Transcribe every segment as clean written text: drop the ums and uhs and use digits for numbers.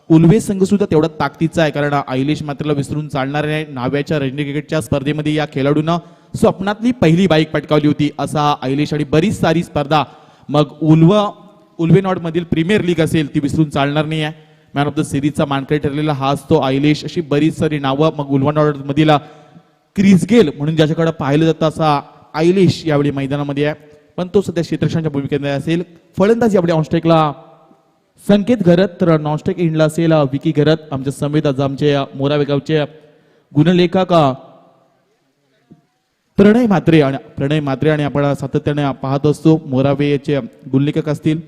उल्वे संघ सुद्धा तेवढा ताकदीचा आहे, कारण आयलेश मात्रला विसरून चालणार नाही. नाव्याच्या रणजी क्रिकेटच्या स्पर्धेमध्ये या खेळाडूंना स्वप्नातली पहिली बाईक पटकावली होती. असा आयलेश आणि बरीच सारी स्पर्धा, मग उल्वे नॉट मधील प्रीमियर लीग असेल ती विसरून चालणार नाही आहे. मॅन ऑफ द सिरीजचा मानकरी ठरलेला हाच तो आयलेश. अशी बरीच सारी नावं. मग उल्वे नॉट मधील क्रिस गेल म्हणून ज्याच्याकडे पाहिलं जातं असा आयलेश यावेळी मैदानामध्ये आहे, पण तो सध्या क्षेत्ररक्षणाच्या भूमिकेमध्ये असेल. फलंदाज यावेळी ऑनस्ट्रेकला संकेत घरत, तर नॉनस्ट्रेक इंडला असेल विकी घरत. आमच्या समेत आज आमचे मोरावे गावचे गुणलेखक प्रणय म्हात्रे आणि आपण सातत्याने पाहत असतो मोरावेचे गुणलेखक असतील.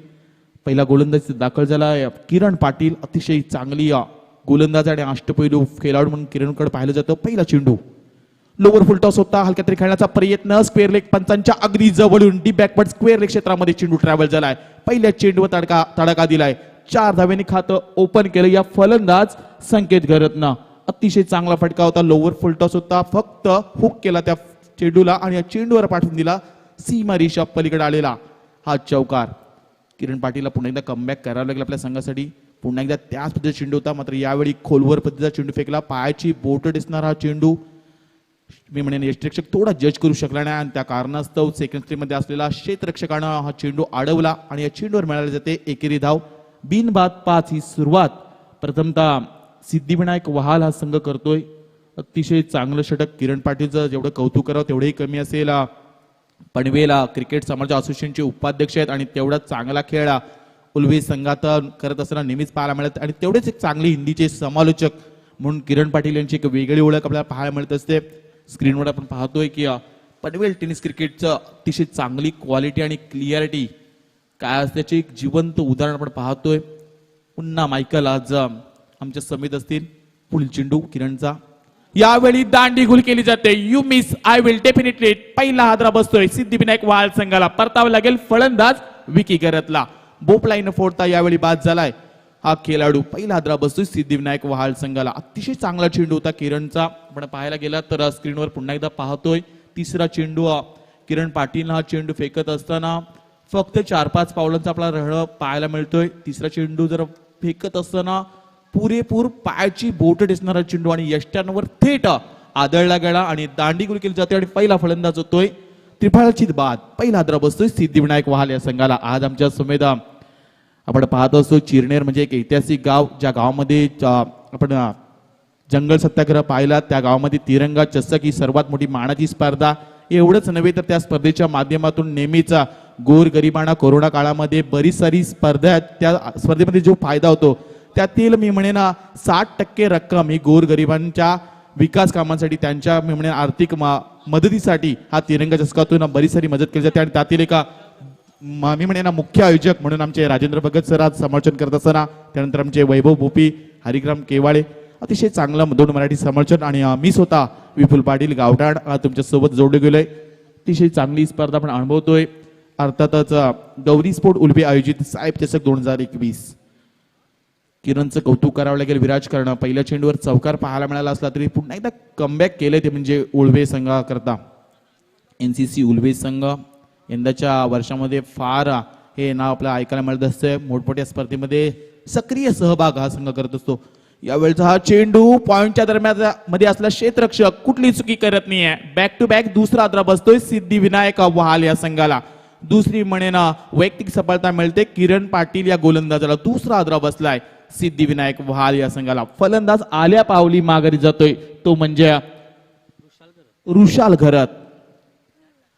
पहिला गोलंदाज दाखल झाला किरण पाटील. अतिशय चांगली गोलंदाज आणि अष्टपैलू खेळाडू म्हणून किरणकडे पाहिलं जातं. पहिला चेंडू लोअर फुल टॉस होता, हलक्या तरी खेळण्याचा प्रयत्न. स्क्वेअर लेग पंचांच्या अगदी जवळून डीप बॅकवर्ड स्क्वेअर लेग क्षेत्रामध्ये चेंडू ट्रॅव्हल झालाय. पहिल्या चेंडूवर तडका दिलाय. 4 धाव्यांनी खातं ओपन केलं या फलंदाज संकेत घरतनं. अतिशय चांगला फटका होता. लोअर फुल टॉस होता, फक्त हुक केला त्या चेंडूला आणि या चेंडूवर पाठवून दिला सीमा रेषा पलीकडे आलेला हा चौकार. किरण पाटीलला पुन्हा एकदा कमबॅक करावं लागलं आपल्या संघासाठी. पुन्हा एकदा त्याच पद्धतीचा चेंडू होता, मात्र यावेळी खोलवर पद्धतीचा चेंडू फेकला. पायाची बोट दिसणार हा चेंडू. मी म्हणेन यष्टिरक्षक थोडा जज करू शकला नाही आणि त्या कारणास्तव सेकंड स्ट्रीमध्ये असलेला क्षेत्ररक्षकानं हा चेंडू अडवला आणि या चेंडूवर मिळाले जाते एकेरी धाव. बिनबाद 5 ही सुरुवात प्रथमतः सिद्धिविनायक वहाल हा संघ करतोय. अतिशय चांगलं षटक. किरण पाटीलचं जेवढं कौतुक करावं तेवढंही कमी असेल. पनवेला क्रिकेट समाज असोसिएशनचे उपाध्यक्ष आहेत आणि तेवढा चांगला खेळ उल्वे संघात करत असताना नेहमीच पाहायला मिळत आणि तेवढेच एक चांगले हिंदीचे समालोचक म्हणून किरण पाटील यांची एक वेगळी ओळख आपल्याला पाहायला मिळत असते. स्क्रीनवर आपण पाहतोय की पनवेल टेनिस क्रिकेटचं अतिशय चांगली क्वालिटी आणि क्लिअरिटी काय असल्याचे एक जिवंत उदाहरण आपण पाहतोय. पुन्हा मायकल आज आमच्या समित असतील. पुढील चेंडू किरणचा. यावेळी दांडी गुल केली जाते. You miss I will definitely. पहिला हादरा बसतोय सिद्धिविनायक वहाल संघाला. परतावा लागेल फलंदाज विकी घरतला. बोपलाईन फोडता यावेळी बाद झालाय हा खेळाडू. पहिला हादरा बसतोय सिद्धिविनायक वहाल संघाला. अतिशय चांगला चेंडू होता किरणचा. आपण पाहायला गेला तर स्क्रीनवर पुन्हा एकदा पाहतोय. तिसरा चेंडू किरण पाटील हा चेंडू फेकत असताना फक्त 4-5 पावलांचा आपला रह पाहायला मिळतोय. तिसरा चेंडू जर फेकत असताना पुरेपूर पायाची बोट दिसणारा चेंडू आणि यष्ट्यांवर थेट आदळला गेला आणि दांडी गुल केली जाते आणि पहिला फलंदाज होतोय त्रिफळाची बाद. पहिला हादरा बसतोय सिद्धिविनायक वहाल या संघाला. आज आमच्या समेत आपण पाहत असतो चिरनेर म्हणजे एक ऐतिहासिक गाव, ज्या गावामध्ये आपण जंगल सत्याग्रह पाहिला. त्या गावामध्ये तिरंगा चषक ही सर्वात मोठी मानाची स्पर्धा. एवढंच नव्हे तर त्या स्पर्धेच्या माध्यमातून नेहमीच गोरगरिबांना कोरोना काळामध्ये बरीच सारी स्पर्धा आहेत. त्या स्पर्धेमध्ये जो फायदा होतो त्यातील मी म्हणेन 60% रक्कम ही गोरगरिबांच्या विकास कामांसाठी, त्यांच्या मी म्हणेन आर्थिक मदतीसाठी हा तिरंगा चषकातून बरीच सारी मदत केली जाते. आणि त्यातील एका मी म्हणेन मुख्य आयोजक म्हणून आमचे राजेंद्र भगत सर आज समालोचन करत असताना, त्यानंतर आमचे वैभव भोपी, हरिग्राम केवाळे, अतिशय चांगलं दोन मराठी समालोचन आणि मी स्वतः विपुल पाटील गावठाण तुमच्या सोबत जोडले गेलोय. अतिशय चांगली स्पर्धा आपण अनुभवतोय. अर्थातच गौरी स्पोर्ट उल्वे आयोजित साहेब चषक 2021. किरणचं कौतुक करावं लागेल. विराजकरण पहिल्या चेंडूवर चौकार पाहायला मिळाला असला तरी पुन्हा एकदा कमबॅक केलंय ते म्हणजे उल्वे संघाकरता. NCC उल्वे संघ यंदाच्या वर्षामध्ये फार हे नाव आपल्याला ऐकायला मिळत असतं. मोठमोठ्या स्पर्धेमध्ये सक्रिय सहभाग हा संघ करत असतो. यावेळचा हा चेंडू पॉइंटच्या दरम्यान मध्ये असला क्षेत्ररक्षक कुठली चुकी करत नाहीये. बॅक टू बॅक दुसरा हादरा बसतोय सिद्धिविनायक वहाल या संघाला. दुसरी म्हणेन वैयक्तिक सफलता मिळते किरण पाटील या गोलंदाजाला. दुसरा हादरा बसलाय सिद्धिविनायक वहाल या संघाला. फलंदाज आल्या पावली माघारी जातोय तो म्हणजे रुशाल घरत.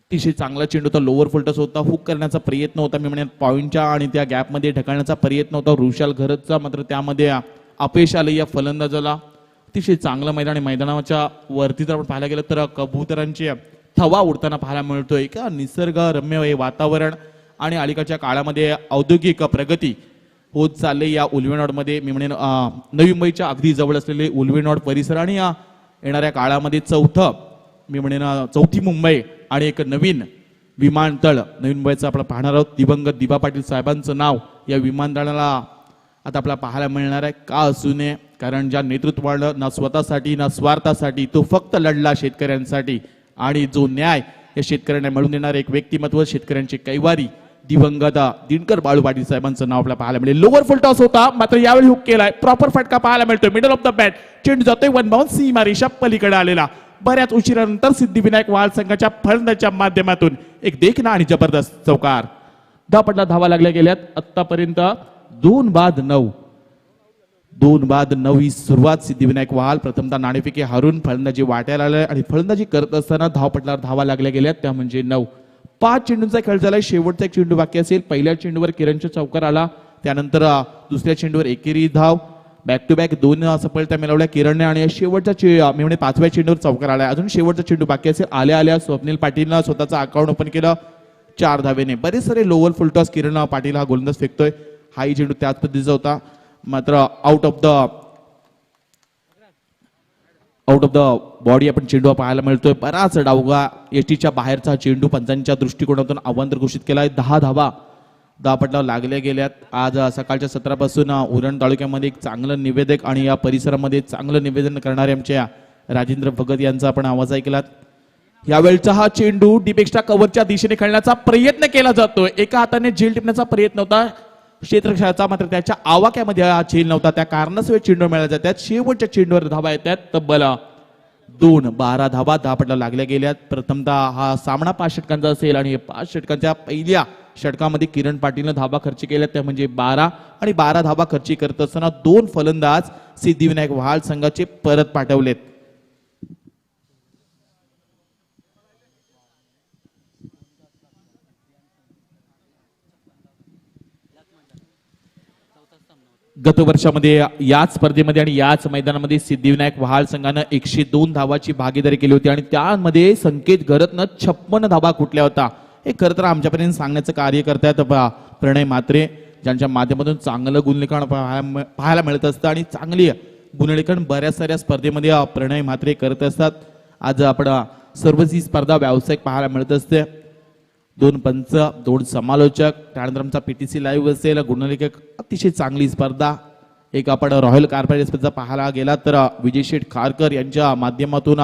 अतिशय चांगला चेंडू होता. लोअर फुलटस होता. हुक करण्याचा प्रयत्न होता. मी म्हणेन पॉइंटच्या आणि त्या गॅपमध्ये ढकलण्याचा प्रयत्न होता रुशाल घरतचा, मात्र त्यामध्ये अपयश आलं या फलंदाजाला. अतिशय चांगलं मैदान आहे. मैदानाच्या वरती जर आपण पाहायला गेलं तर कबुतरांची थवा उडताना पाहायला मिळतोय. का निसर्गरम्य हे वातावरण आणि अलीकडच्या काळामध्ये औद्योगिक प्रगती होत चालले या उल्वेनॉडमध्ये. मी म्हणेन नवी मुंबईच्या अगदी जवळ असलेले उल्वेनॉड परिसर आणि येणाऱ्या काळामध्ये चौथी मुंबई आणि एक नवीन विमानतळ नवीन मुंबईचं आपण पाहणार आहोत. दिवंगत दिबा पाटील साहेबांचं नाव या विमानतळाला आता आपल्याला पाहायला मिळणार आहे. का असू नये, कारण ज्या नेतृत्वानं ना स्वतःसाठी ना स्वार्थासाठी तो फक्त लढला शेतकऱ्यांसाठी आणि जो न्याय या शेतकऱ्यांना मिळवून देणारे एक व्यक्तिमत्व, शेतकऱ्यांची कैवारी दिवंगत दिनकर बाळू पाटील साहेबांचं नाव आपल्याला पाहायला मिळेल. लोअर फुल टॉस होता मात्र यावेळी हुक केलाय. प्रॉपर फटका पाहायला मिळतोय. मिडल ऑफ द बॅट चेंडू जातोय वन बाउंड सीमा रेषा पलीकडे आलेला. बऱ्याच उशिरानंतर सिद्धिविनायक वाल संघाच्या फलंदाच्या माध्यमातून एक देखणा आणि जबरदस्त चौकार. धापटला धावा लागल्या गेल्यात. आतापर्यंत 2-9 2-9 ही सुरुवात सिद्धिविनायक वाल प्रथमतः नाणेफेकी हारून फलंदाजी वाट्याला आले आणि फलंदाजी करत असताना धावपटलावर धावा लागल्या गेल्यात त्या म्हणजे 9. 5 चेंडूंचा खेळ झालाय. शेवटचा एक चेंडू बाकी असेल. पहिल्या चेंडूवर किरणचा चौकार आला. त्यानंतर दुसऱ्या चेंडूवर एकेरी धाव. बॅक टू बॅक 2 सफलता मिळवल्या किरणने आणि शेवटच्या मी म्हणजे 5व्या चेंडूवर चौकार आलाय. अजून शेवटचा चेंडू बाकी असेल. आल्या स्वप्नील पाटीलनं स्वतःचा अकाउंट ओपन केलं 4 धावेने. बरेच सारे लोअर फुलटॉस किरण पाटील हा गोलंदाज फेकतोय. हाही चेंडू त्याच पद्धतीचा होता मात्र आउट ऑफ द बॉडी आपण चेंडू पाहायला मिळतोय. बराच डावगा एटीच्या बाहेरचा चेंडू पंचांच्या दृष्टिकोनातून आव्हान घोषित केलाय. 10 धावा धावपटलावर लागल्या गेल्यात. आज सकाळच्या सत्रापासून उरण तालुक्यामध्ये एक चांगलं निवेदक आणि या परिसरामध्ये चांगलं निवेदन करणारे आमच्या राजेंद्र भगत यांचा आपण आवाज ऐकलात. यावेळचा हा चेंडू डीप एक्स्ट्रा कव्हरच्या दिशेने खेळण्याचा प्रयत्न केला जातोय. एका हाताने झेल टिपण्याचा प्रयत्न होता क्षेत्ररक्षकाचा मात्र त्याच्या आवाक्यामध्ये हा झेल नव्हता. त्या कारणाशिवाय चेंडू मिळाल्या जातात. शेवटच्या चेंडूवर धावा येतात तब्बल 2-12 धावा धावपटला लागल्या गेल्यात. प्रथमतः हा सामना 5 षटकांचा असेल आणि 5 षटकांच्या पहिल्या षटकामध्ये किरण पाटीलनं धावा खर्च केल्या त्या म्हणजे 12 आणि 12 धावा खर्ची करत असताना 2 फलंदाज सिद्धिविनायक वाल संघाचे परत पाठवलेत. गत वर्षामध्ये याच स्पर्धेमध्ये आणि याच मैदानामध्ये सिद्धिविनायक वहाळ संघानं 102 धावाची भागीदारी केली होती आणि त्यामध्ये संकेत घरतनं 56 धावा कुठल्या होता. हे खरं तर आमच्यापर्यंत सांगण्याचं कार्य करतायत प्रणय म्हात्रे ज्यांच्या माध्यमातून चांगलं गुणलेखन पाहायला मिळत असतं आणि चांगली गुणलेखन बऱ्याच साऱ्या स्पर्धेमध्ये प्रणय म्हात्रे करत असतात. आज आपण सर्वच ही स्पर्धा व्यावसायिक पाहायला मिळत असते. 2 पंच 2 समालोचक त्यानंतर आमचा पीटीसी लाईव्ह असेल. गुणलेखक अतिशय चांगली स्पर्धा. एक आपण रॉयल कार्पेट स्पर्धा पाहायला गेला तर विजय शेठ खारकर यांच्या माध्यमातून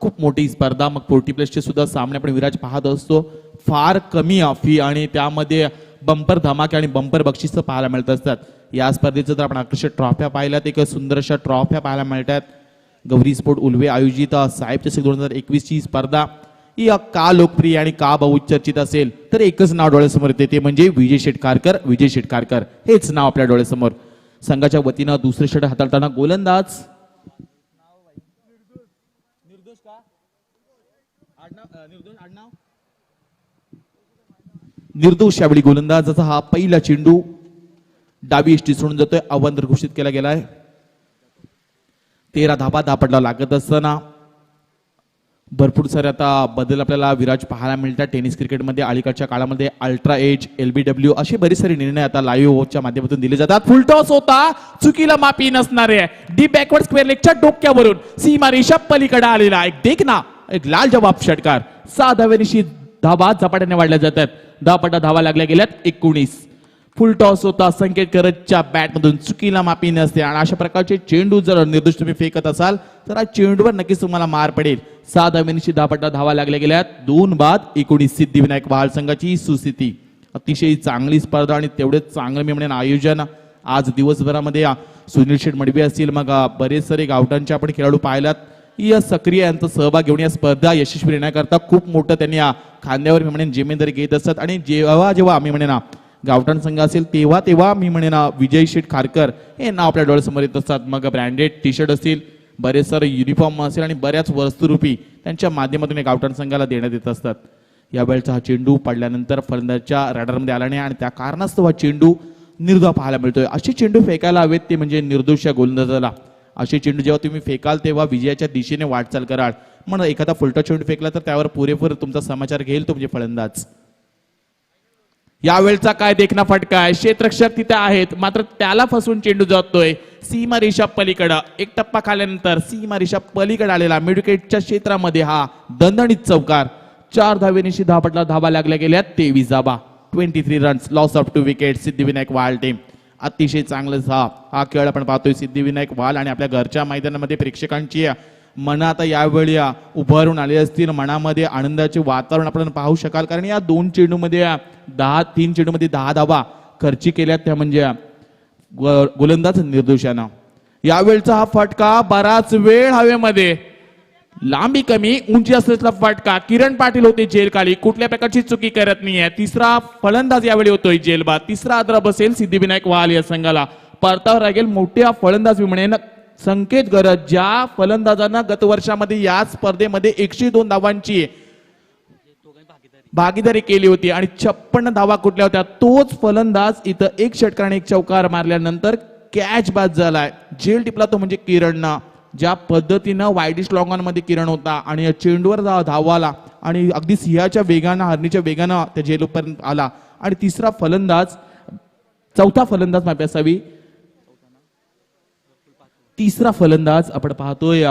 खूप मोठी स्पर्धा. मग 40+ सुद्धा सामने आपण विराज पाहत असतो. फार कमी फी आणि त्यामध्ये बंपर धमाके आणि बंपर बक्षीस पाहायला मिळत असतात. या स्पर्धेचं जर आपण आकर्षक ट्रॉफ्या पाहिल्यात एक सुंदर अशा ट्रॉफ्या पाहायला मिळतात. गौरी स्पोर्ट उल्वे आयोजित साहेब चषक 2021 ची स्पर्धा ही का लोकप्रिय आणि का बहुचर्चित असेल तर एकच नाव डोळ्यासमोर येते ते म्हणजे विजय शेठ खारकर. विजय शेठ खारकर हेच नाव आपल्या डोळ्यासमोर. संघाच्या वतीनं दुसरे षटक हाताळताना गोलंदाज निर्दोष यावेळी गोलंदाजाचा हा पहिला चेंडू डावी एष्टी सोडून जातोय. आव्हान घोषित केला गेलाय. 13 धावा धापटला लागत असताना भरपूर सारे आता बदल आपल्याला विराज पाहायला मिळतात. टेनिस क्रिकेटमध्ये अलीकडच्या काळामध्ये अल्ट्रा एज LBW असे बरेच सारे निर्णय आता लाईव्ह च्या माध्यमातून दिले जातात. फुल टॉस होता चुकीला माफी नसणारे डीप बॅकवर्ड स्क्वेअर लेगच्या डोक्यावरून सीमा रेषा पलीकडे आलेला एक देखना एक लाल जवाब षटकार. 6 धावेनिशी धावा झपाट्याने वाढल्या जातात. धावपटा धावा लागल्या गेल्यात 19. फुल टॉस होता संकेत करतच्या बॅटमधून चुकीला माफी नसते आणि अशा प्रकारचे चेंडू जर निर्दोष तुम्ही फेकत असाल तर आज चेंडूवर नक्कीच तुम्हाला मार पडेल. 6 धावेनिशी धावपटा धावा लागल्या गेल्यात. 2-19 सिद्धिविनायक वहाळ संघाची सुस्थिती. अतिशय चांगली स्पर्धा आणि तेवढेच चांगलं मी म्हणेन आयोजन. आज दिवसभरामध्ये सुनील शेठ मडवी असतील मग बरेच सारे गावठाणचे आपण खेळाडू पाहिलात. या सक्रिय यांचा सहभाग घेऊन या स्पर्धा यशस्वी येण्याकरता खूप मोठं त्यांनी खांद्यावर मी म्हणेन जिम्मेदारी घेत असतात आणि जेव्हा आम्ही म्हणेन गावठाण संघ असेल तेव्हा मी म्हणेन विजय शेठ खारकर हे नाव आपल्या डोळ्यासमोर येत असतात. मग ब्रँडेड टी शर्ट असतील बरेच सारे युनिफॉर्म असेल आणि बऱ्याच वस्तुरूपी त्यांच्या माध्यमातून गावठाण संघाला देण्यात येत असतात. यावेळचा हा चेंडू पडल्यानंतर फलंदाजच्या रडारमध्ये आला नाही आणि त्या कारणास्तव हा चेंडू निर्धाव पाहायला मिळतोय. असे चेंडू फेकायला हवेत ते म्हणजे निर्दोष या गोलंदाजाला. असे चेंडू जेव्हा तुम्ही फेकाल तेव्हा विजयाच्या दिशेने वाटचाल कराल. म्हणून एखादा फुलटा चेंडू फेकला तर त्यावर पुरेपूर तुमचा समाचार घेईल तो म्हणजे फलंदाज. यावेळचा काय देखना फटका आहे. क्षेत्ररक्षक तिथे आहेत मात्र त्याला फसवून चेंडू जातोय सीमा रेषा पलीकडे. एक टप्पा खाल्यानंतर सीमा रेषा पलीकडे आलेला मिडविकेटच्या क्षेत्रामध्ये हा दणदणीत चौकार. 4 धावेनिशी धावपटला धावा लागल्या गेल्यात 23 धावा. 23 runs loss of 2 wicket Siddhivinayak Vahal team. अतिशय चांगलं हा खेळ आपण पाहतोय सिद्धिविनायक वहाळ आणि आपल्या घरच्या मैदानामध्ये प्रेक्षकांची मन आता यावेळी उभारून आले असतील, मनामध्ये आनंदाचे वातावरण आपण पाहू शकाल, कारण या 2 चेंडूमध्ये 3 चेंडूमध्ये 10 धावा खर्ची केल्यात, त्या म्हणजे गोलंदाज निर्दोषानं. यावेळचा हा फटका बराच वेळ हवेमध्ये, लांबी कमी उंची असलेला फटका. किरण पाटील होते जेल खाली, कुठल्या प्रकारची चुकी करत नाहीये. तिसरा फलंदाज यावेळी होतोय जेलबाद. तिसरा आदरा बसेल सिद्धिविनायक वाल या संघाला. परतावर लागेल मोठ्या फलंदाज विमणेनं संकेत गरज, ज्या फलंदाजांना गत वर्षामध्ये या स्पर्धेमध्ये 102 धावांची भागीदारी केली होती आणि 56 धावा कुठल्या होत्या, तोच फलंदाज इथं 1 षटकाने 1 चौकार मारल्यानंतर कॅच बाद झालाय. जेल टिपला तो म्हणजे किरणनं. ज्या पद्धतीनं वाईडिश लॉंग मध्ये किरण होता आणि चेंडूवर धावाला आणि अगदी सिंहाच्या वेगानं, हरणीच्या वेगानं त्या जेलपर्यंत आला. आणि तिसरा फलंदाज, चौथा फलंदाज माफी असावी, तिसरा फलंदाज आपण पाहतोय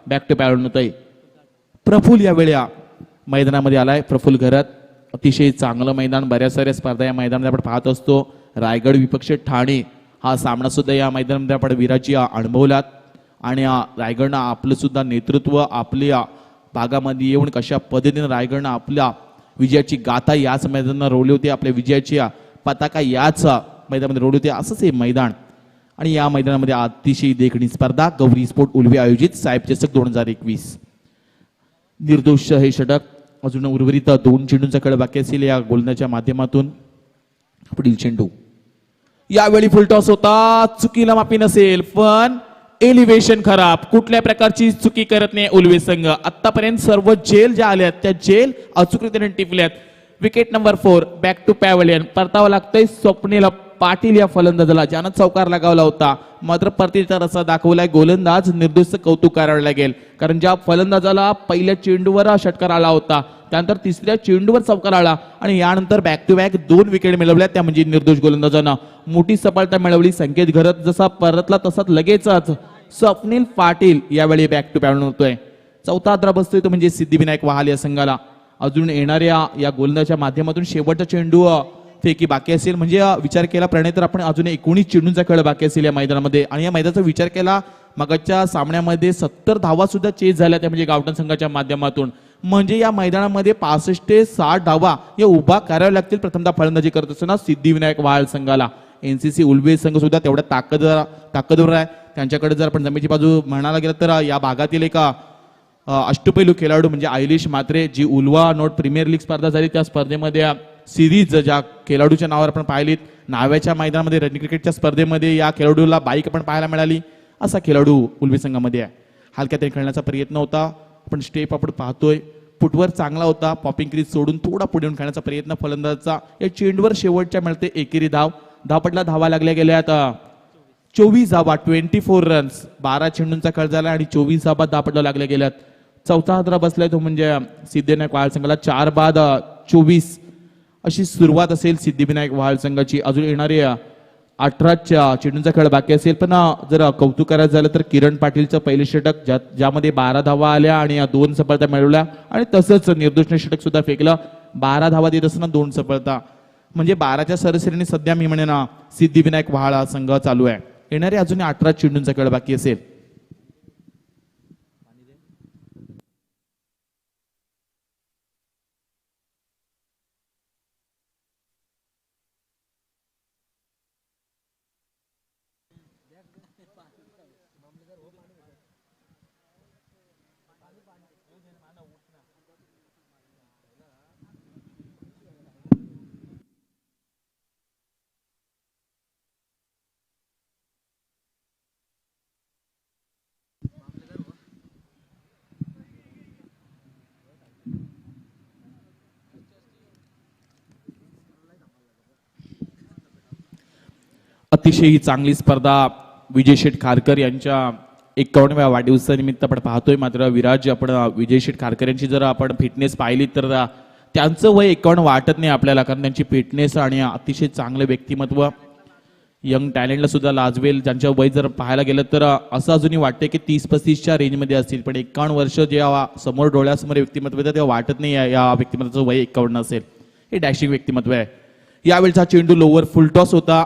बॅक टू पॅड होतोय प्रफुल यावेळी मैदानामध्ये आलाय. प्रफुल घरात अतिशय चांगलं मैदान, बऱ्याच साऱ्या स्पर्धा या मैदानामध्ये आपण पाहत असतो. रायगड विपक्ष ठाणे हा सामना सुद्धा या मैदानामध्ये आपण विराजी अनुभवलात आणि रायगडनं आपलं सुद्धा नेतृत्व आपल्या भागामध्ये येऊन कशा पद्धतीने रायगडनं आपल्या विजयाची गाथा याच मैदानात रोवली होती, आपल्या विजयाची पताका याच मैदानामध्ये रोवली होती. असंच हे मैदान आणि या मैदानामध्ये अतिशय देखणी स्पर्धा गौरी स्पोर्ट उलवे आयोजित साहेब चषक 2021. निर्दोष हे षटक अजून उर्वरित 2 चेंडूंचा खेळ बाकी असेल या गोलंदाजाच्या माध्यमातून. पुढील चेंडू यावेळी फुलटॉस होता, चुकीला माफी नसेल, पण एलिव्हेशन खराब, कुठल्या प्रकारची चुकी करत नाही उलवे संघ. आतापर्यंत सर्व जेल ज्या आल्यात त्या जेल अचूकरीतीने टिपल्यात. Wicket number 4 back to pavilion. परतावा लागतोय स्वप्नील पाटील या फलंदाजाला, ज्यानं चौकार लगावला होता. मात्र परतीचा रस्ता दाखवलाय गोलंदाज निर्दोष कौतुक करावं लागेल, कारण ज्या फलंदाजाला पहिल्या चेंडूवर षटकार आला होता, त्यानंतर तिसऱ्या चेंडूवर चौकार आला आणि यानंतर बॅक टू बॅक 2 विकेट मिळवल्या, त्या म्हणजे निर्दोष गोलंदाजानं मोठी सफलता मिळवली. संकेत घरत जसा परतला तसाच लगेचच स्वप्नील पाटील यावेळी बॅक टू पॅड होतोय. चौथा आदरा बसतोय तो म्हणजे सिद्धिविनायक वाहाल या संघाला. अजून येणाऱ्या या गोलंदाजाच्या माध्यमातून शेवटचा चेंडू फेकी बाकी असेल, म्हणजे विचार केला प्रणय तर आपण अजून 19 चेंडूंचा खेळ बाकी असेल या मैदानामध्ये. आणि या मैदानाचा विचार केला मगाच्या सामन्यामध्ये 70 धावा सुद्धा चेस झाल्या, त्या म्हणजे गावठण संघाच्या माध्यमातून. म्हणजे या मैदानामध्ये 65 ते 60 धावा या उभा कराव्या लागतील प्रथमतः फलंदाजी करत असताना सिद्धिविनायक वाहाल संघाला. एनसीसी उलवे संघ सुद्धा तेवढ्या ताकदवर आहे. त्यांच्याकडे जर आपण जमेची बाजू म्हणायला गेलं तर या भागातील एका अष्टपैलू खेळाडू म्हणजे आयलिश मात्रे, जी उलवा नोट प्रीमियर लीग स्पर्धा झाली त्या स्पर्धेमध्ये सिरीज ज्या खेळाडूच्या नावावर आपण पाहिलीत, नाव्याच्या मैदानामध्ये रणजी क्रिकेटच्या स्पर्धेमध्ये या खेळाडूला बाईक पण पाहायला मिळाली. असा खेळाडू उलवे संघामध्ये आहे. हलक्या ते खेळण्याचा प्रयत्न होता, पण स्टेप आपण पाहतोय फुटवर चांगला होता. पॉपिंग क्रीज सोडून थोडा पुढे येऊन खेळण्याचा प्रयत्न फलंदाजाचा. या चेंडूवर शेवटच्या मिळते एकेरी धाव. धावपटला धावा लागल्या गेल्या आता 24 धावा, 24 रन्स. 12 चेंडूंचा खेळ झाला आणि 24 धावा धावपटला लागल्या गेल्यात. चौथा आदरा बसलाय तो म्हणजे सिद्धिविनायक वाहाल संघाला. 4 बाद 24 अशी सुरुवात असेल सिद्धिविनायक वाहाल संघाची. अजून येणारे 18 चेंडूंचा खेळ बाकी असेल, पण जर कौतुक करायचं झालं तर किरण पाटीलचं पहिले षटक ज्यामध्ये 12 धावा आल्या आणि 2 सफलता मिळवल्या, आणि तसंच निर्दोषने षटक सुद्धा फेकलं. 12 धावा देत असताना 2 सफलता, म्हणजे 12च्या सरासरीने सध्या मी म्हणेन सिद्धिविनायक वाहाल संघ चालू आहे. येणारे अजून 18 चेंडूंचा खेळ बाकी असेल. अतिशय ही चांगली स्पर्धा विजय शेठ खारकर यांच्या 51व्या वाढदिवसानिमित्त आपण पाहतोय. मात्र विराज आपण विजय शेठ खारकर यांची जर आपण फिटनेस पाहिली तर त्यांचं वय 51 वाटत नाही आपल्याला, कारण त्यांची फिटनेस आणि अतिशय चांगलं व्यक्तिमत्व यंग टॅलेंटला सुद्धा लाजवेल. ज्यांच्या वय जर पाहायला गेलं तर असं अजूनही वाटते की 30-35च्या रेंजमध्ये असतील, पण 51 वर्ष जेव्हा समोर डोळ्यासमोर व्यक्तिमत्व येतं तेव्हा वाटत नाही या व्यक्तिमत्वाचं वय 51 असेल. हे डॅशिंग व्यक्तिमत्व आहे. यावेळचा चेंडू लोवर फुलटॉस होता,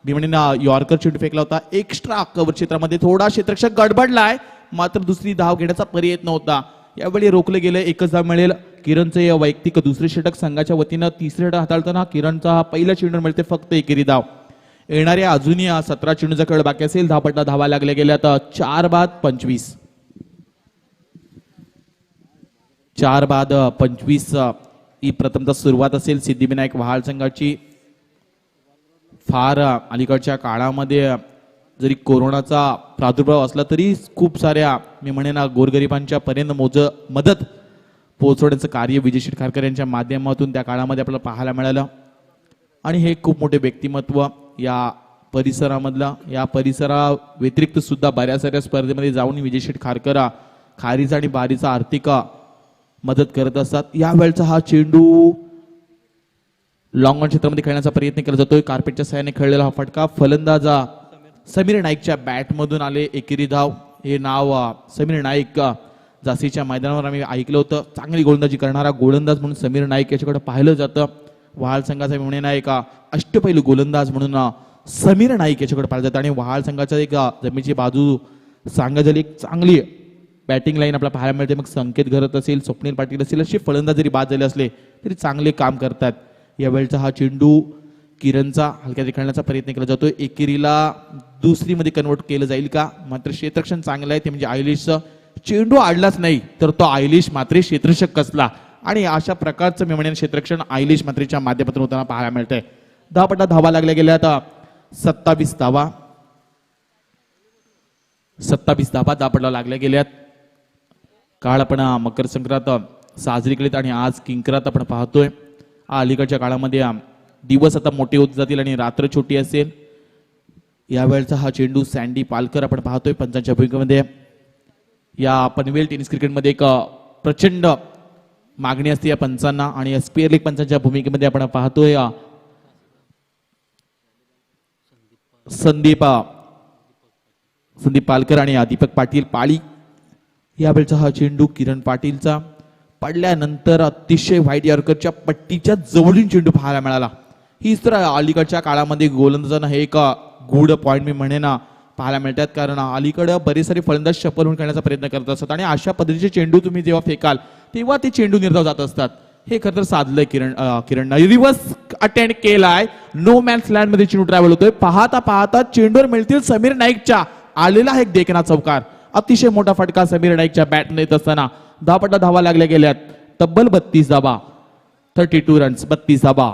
भीमणीनं यॉर्कर चेंडू फेकला होता. एक्स्ट्रा कव्हर क्षेत्रामध्ये थोडा क्षेत्ररक्षक गडबडलाय, मात्र दुसरी धाव घेण्याचा पर्याय नव्हता. यावेळी रोखले गेले, एकच धाव मिळेल. किरणचे या वैयक्तिक दुसरे षटक संघाच्या वतीनं तिसरे षटक हाताळताना किरणचा हा पहिला चेंडू मिळते फक्त एकेरी धाव. येणाऱ्या अजूनही 17 चेंडूचा खेळ बाकी असेल. धावपट्टा धावा लागल्या गेल्या तर 4-25. 4-25 ही प्रथमतः सुरुवात असेल सिद्धिविनायक वहाळ संघाची. फार अलीकडच्या काळामध्ये जरी कोरोनाचा प्रादुर्भाव असला तरी खूप साऱ्या मी म्हणेन गोरगरिबांच्या पर्यंत मदत पोहोचवण्याचं कार्य विजय शिरखारकर यांच्या माध्यमातून त्या काळामध्ये आपल्याला पाहायला मिळालं. आणि हे खूप मोठे व्यक्तिमत्व या परिसरामधला, या परिसरा व्यतिरिक्त सुद्धा बऱ्याच साऱ्या स्पर्धेमध्ये जाऊन विजय शिरखारकर खारीचा आणि बारीचा आर्थिक मदत करत असतात. यावेळचा हा चेंडू लॉंग ऑन क्षेत्रामध्ये खेळण्याचा प्रयत्न केला जातोय. कार्पेटच्या सहाय्याने खेळलेला हा फटका फलंदाजा समीर नाईकच्या बॅटमधून आले, एकेरी धाव. हे नाव समीर नाईक जासीच्या मैदानावर आम्ही ऐकलं होतं. चांगली गोलंदाजी करणारा गोलंदाज म्हणून समीर नाईक याच्याकडे पाहिलं जातं. वहाळ संघाचा म्हणणे ना एक अष्टपैलू गोलंदाज म्हणून समीर नाईक याच्याकडे पाहिलं जातं. आणि वहाळ संघाच्या एक जमिनीची बाजू सांगा झाली, एक चांगली बॅटिंग लाईन आपल्याला पाहायला मिळते. मग संकेत घरत असेल, स्वप्नील पाटील असेल, असे फलंदाज जरी बाद झाले असले तरी चांगले काम करतात. यावेळचा हा चेंडू किरणचा हलक्या खेळण्याचा प्रयत्न केला जातोय. एकेरीला दुसरीमध्ये कन्वर्ट केलं जाईल का? मात्र क्षेत्ररक्षण चांगलं आहे ते म्हणजे आयलिशचं. चेंडू आडलाच नाही तर तो आयलिश मात्र क्षेत्ररक्षक कसला. आणि अशा प्रकारचं मी म्हणेन क्षेत्ररक्षण आयलिश मात्रेच्या माध्यमातून होताना पाहायला मिळतंय. धावपट्टा धावा लागल्या गेल्या आता 27 धावा. 27 धावा धावपट्टा लागल्या गेल्यात. काळ आपण मकर संक्रांत साजरी केलीत आणि आज किंक्रांत आपण पाहतोय. अलीकडच्या काळामध्ये दिवस आता मोठे होत जातील आणि रात्र छोटी असेल. यावेळचा हा चेंडू सँडी पालकर आपण पाहतोय पंचांच्या भूमिकेमध्ये. या पनवेल टेनिस क्रिकेटमध्ये एक प्रचंड मागणी असते या पंचांना आणि स्पेअर लीग पंचांच्या भूमिकेमध्ये आपण पाहतोय संदीप पालकर आणि दीपक पाटील पाळी. यावेळचा हा चेंडू किरण पाटीलचा पडल्यानंतर अतिशय व्हाईट यॉर्करच्या पट्टीच्या जवळून चेंडू पाहायला मिळाला. हीच तर अलीकडच्या काळामध्ये गोलंदाजांना हे एक गुड पॉईंट मी म्हणेन पाहायला मिळतात. कारण अलीकडे बरेच सारे फलंदाज शपल होऊन खेळण्याचा प्रयत्न करत असतात आणि अशा पद्धतीचे चेंडू तुम्ही जेव्हा फेकाल तेव्हा ते चेंडू निर्धाव जात असतात. हे खरं तर साधलंय किरण रिव्हर्स अटेंड केलाय. नो मॅन्स लँड मध्ये चेंडू ट्रॅव्हल होतोय. पाहता पाहता चेंडूवर मिळतील समीर नाईकच्या. आलेला एक देखना चौकार. अतिशय मोठा फटका समीर नाईकच्या बॅटने येत असताना धावपट्टा धावा लागल्या गेल्यात. तब्बल 32 धावा, 32 रन्स, 32 धावा.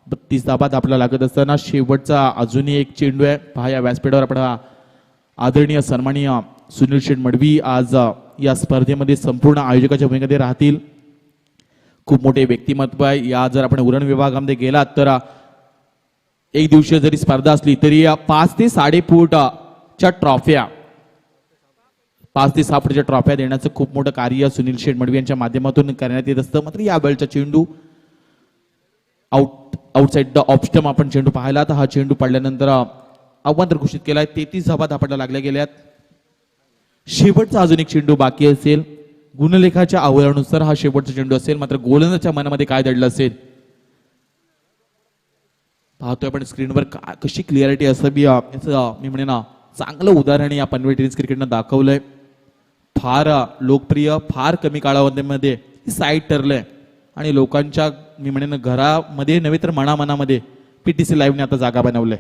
32 धावा आपल्याला लागत असताना शेवटचा अजूनही एक चेंडू आहे. पहा या व्यासपीठावर आपण आदरणीय सन्माननीय सुनील शेठ मडवी आज या स्पर्धेमध्ये संपूर्ण आयोजकाच्या भूमिकेमध्ये राहतील. खूप मोठे व्यक्तिमत्व आहे. या जर आपण उरण विभागामध्ये गेलात तर एक दिवसीय जरी स्पर्धा असली तरी 5 ते 6.5 फूटच्या ट्रॉफ्या, 5 ते 6 फूटच्या ट्रॉफ्या देण्याचं खूप मोठं कार्य सुनील शेठ मडवी यांच्या माध्यमातून करण्यात येत असतं. मात्र या वेळचा चेंडू आउटसाइड द ऑफ आपण चेंडू पाहिला तर हा चेंडू पडल्यानंतर आव्हान घोषित केलाय. 33 धावा धापडला लागल्या गेल्यात. शेवटचा अजून एक चेंडू बाकी असेल. गुणलेखाच्या अहवालानुसार हा शेवटचा चेंडू असेल. मात्र गोलंदाजाच्या मनामध्ये काय दडलं असेल पाहतोय आपण स्क्रीनवर. कशी क्लिअरिटी असावी याचं मी म्हणेन चांगलं उदाहरण या पनवेल टेनिस क्रिकेटनं दाखवलंय. फार लोकप्रिय, फार कमी कालावधीमध्ये साईट ठरलंय आणि लोकांच्या मी म्हणेन घरामध्ये नव्हे तर मनामध्ये PTC लाईव्हने आता जागा बनवलंय.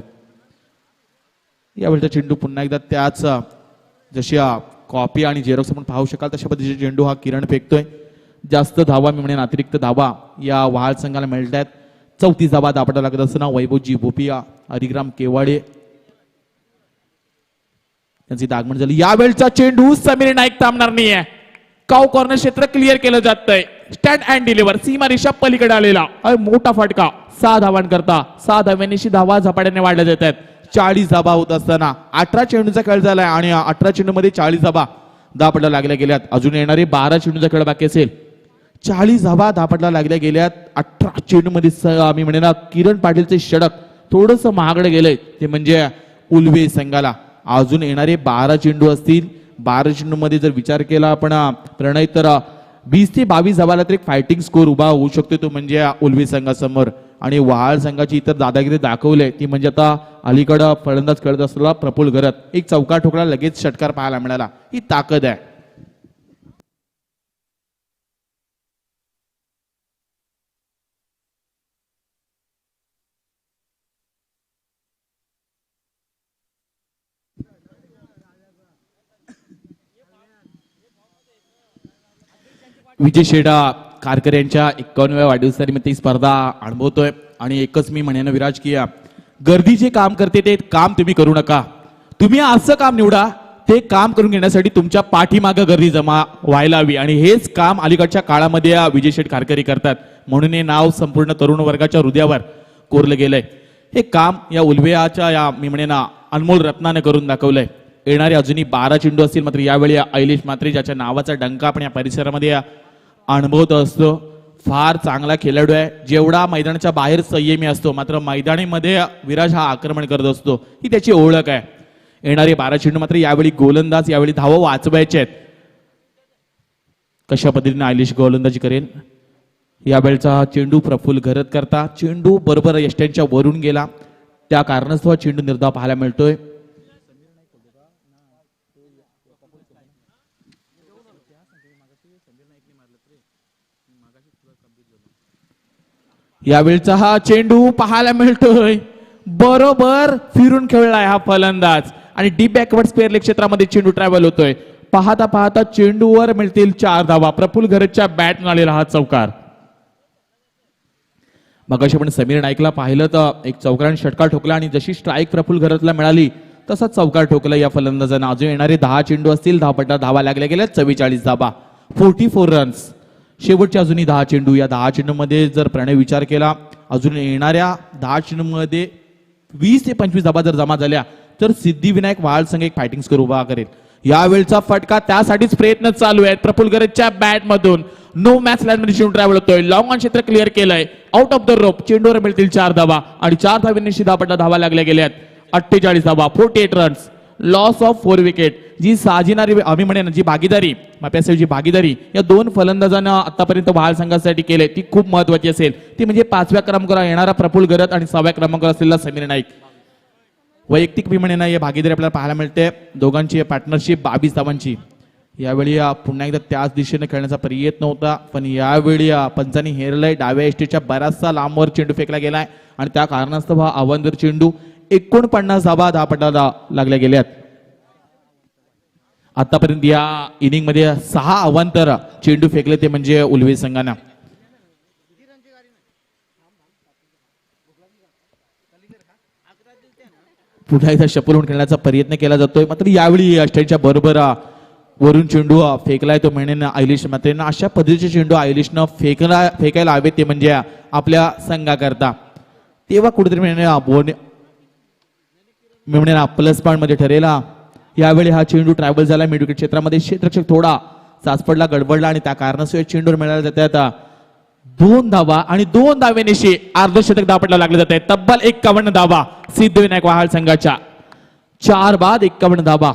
यावेळचा चेंडू पुन्हा एकदा त्याच जशी कॉपी आणि झेरॉक्स आपण पाहू शकाल तशा पद्धतीचे चेंडू हा किरण फेकतोय. जास्त धावा मी म्हणेन अतिरिक्त धावा या वहाळ संघाला मिळतात. 34 धावा धापटा लागत असताना वैभवजी भोपिया, हरिग्राम केवाडे यांची दागमन झाली. यावेळचा चेंडू समीर नाईक थांबणार नाहीये. काव कॉर्नर क्षेत्र क्लिअर केलं जातंय. स्टँड अँड डिलिव्हर सीमा रेषा पलीकडे आलेला मोठा फटका. 6 धावांकरता 6 धाव्यांनीशी धावा झपाट्याने वाढल्या जात आहेत. 40 धाबा होत असताना 18 चेंडूचा खेळ झालाय आणि 18 चेंडू मध्ये 40 धाबा धापडला लागल्या गेल्यात. अजून येणारे 12 चेंडूचा खेळ बाकी असेल. 40 धाबा धापडला लागल्या गेल्यात. 18 चेंडू मध्ये आम्ही म्हणेन किरण पाटीलचे षटक थोडस महागडे गेलंय ते म्हणजे उल्वे संघाला. अजून येणारे 12 चेंडू असतील. 12 चेंडू मध्ये जर विचार केला आपण प्रणय तर 20 ते 22 धावाला तर एक फायटिंग स्कोर उभा होऊ शकतो. तो म्हणजे उल्वे संघासमोर आणि वहाळ संघाची इतर दादागिरी दाखवले ती म्हणजे आता अलीकडं फलंदाज खेळत असलेला प्रफुल्ल घरत एक चौकार ठोकला लगेच षटकार पाहायला मिळाला. ही ताकद आहे. विजय शेडा कारकर यांच्या 51व्या वाढदिवसानिमित्त ही स्पर्धा अनुभवतोय आणि एकच मी म्हणेन विराज की गर्दी जे काम करते ते काम तुम्ही करू नका. तुम्ही असं काम निवडा ते काम करून घेण्यासाठी तुमच्या पाठीमागं गर्दी जमा व्हायला हवी आणि हेच काम अलीकडच्या काळामध्ये विजय शेठ कारकरी करतात. म्हणून हे नाव संपूर्ण तरुण वर्गाच्या हृदयावर कोरलं गेलंय. हे काम या उलवेच्या या मी म्हणेन अनमोल रत्नाने करून दाखवलंय. येणारे अजूनही 12 चेंडू असतील मात्र यावेळी ऐलेश मात्रे ज्याच्या नावाचा डंका आपण या परिसरामध्ये अनुभवत असतो. फार चांगला खेळाडू आहे. जेवढा मैदानाच्या बाहेर संयमी असतो मात्र मैदानीमध्ये विराज हा आक्रमण करत असतो ही त्याची ओळख आहे. येणारे 12 चेंडू मात्र यावेळी गोलंदाज यावेळी धावा वाचवायचे आहेत. कशा पद्धतीने ऐलेश गोलंदाजी करेल. यावेळचा चेंडू प्रफुल्ल घरत करता चेंडू बरोबर यष्ट्यांच्या वरून गेला त्या कारणास्तव चेंडू निर्धाव पाहायला मिळतोय. यावेळचा हा चेंडू पाहायला मिळतोय बरोबर फिरून खेळलाय हा फलंदाज आणि डीप बॅकवर्ड स्क्वेअर लेग क्षेत्रामध्ये चेंडू ट्रॅव्हल होतोय. पाहता पाहता चेंडूवर मिळतील 4 धावा. प्रफुल्ल घरतच्या बॅट आलेला हा चौकार. मगाशी आपण समीर नाईकला पाहिलं तर एक चौकाराने षटकार ठोकला आणि जशी स्ट्राईक प्रफुल्ल घरतला मिळाली तसा चौकार ठोकला या फलंदाजानं. अजून येणारे 10 चेंडू असतील. धावपट्टा धावा लागल्या गेल्या 44 धावा 44 रन्स. शेवटचे अजूनही 10 चेंडू. या 10 चेंडू मध्ये जर प्रणय विचार केला अजून येणाऱ्या 10 चेंडू मध्ये 20 ते 25 धावा जर जमा झाल्या तर सिद्धिविनायक वहाळ संघ एक फायटिंग स्कोर उभा करेल. यावेळचा फटका त्यासाठीच प्रयत्न चालू आहेत प्रफुल्ल घरतच्या बॅट मधून. नो मॅच लाईन मध्ये चेंडू ट्रॅव्हल होतोय. लॉंग ऑन क्षेत्र क्लिअर केलंय. Out of the rope. चेंडूवर मिळतील 4 धावा आणि 4 धावांनी धावपट्टा धावा लागल्या गेल्यात 48 धावा 48 रन्स. Loss of 4 wicket. जी साजिणारी आम्ही म्हणेन जी भागीदारी माप्यासाहेबची भागीदारी या 2 फलंदाजांना आतापर्यंत वहाळ संघासाठी केले ती खूप महत्वाची असेल. ती म्हणजे 5व्या क्रमांकावर येणारा प्रफुल्ल घरत आणि 6व्या क्रमांकावर असलेला समीर नाईक. वैयक्तिक मी म्हणेन ही भागीदारी आपल्याला पाहायला मिळते. दोघांची पार्टनरशिप 22 धावांची. यावेळी पुन्हा एकदा त्याच दिशेने खेळण्याचा प्रयत्न होता पण यावेळी पंचांनी हेरलंय. डाव्या एसटीच्या बराचसा लांबवर चेंडू फेकला गेलाय आणि त्या कारणास्तव हा अवंतर चेंडू 49 धावा धावपट्टा लागल्या गेल्यात. आतापर्यंत या इनिंग मध्ये 6 अवांतर चेंडू फेकले ते म्हणजे उलवे संघानं. पुन्हा एकदा शपल होऊन खेळण्याचा प्रयत्न केला जातोय मात्र यावेळी अष्टांच्या बरोबर वरून चेंडू फेकलाय तो म्हणेन ऐलेश मात्रेनं. अशा पद्धतीचे चेंडू ऐलेशनं फेकायला हवे ते म्हणजे आपल्या संघाकरता. तेव्हा कुठेतरी म्हणेन प्लस पॉईंट मध्ये ठरेला. यावेळी हा चेंडू ट्रॅव्हल झाला मिड विकेट क्षेत्रामध्ये. क्षेत्ररक्षक थोडा साचपडला गडबडला आणि त्या कारणाशिवाय चेंडूवर मिळाला जाते. आता 2 धावा आणि 2 धावेनिशी अर्धशतक धावपट्टा लागले जाते. तब्बल 51 धावा सिद्धिविनायक वहाळ संघाच्या. 4 बाद 51 धावा.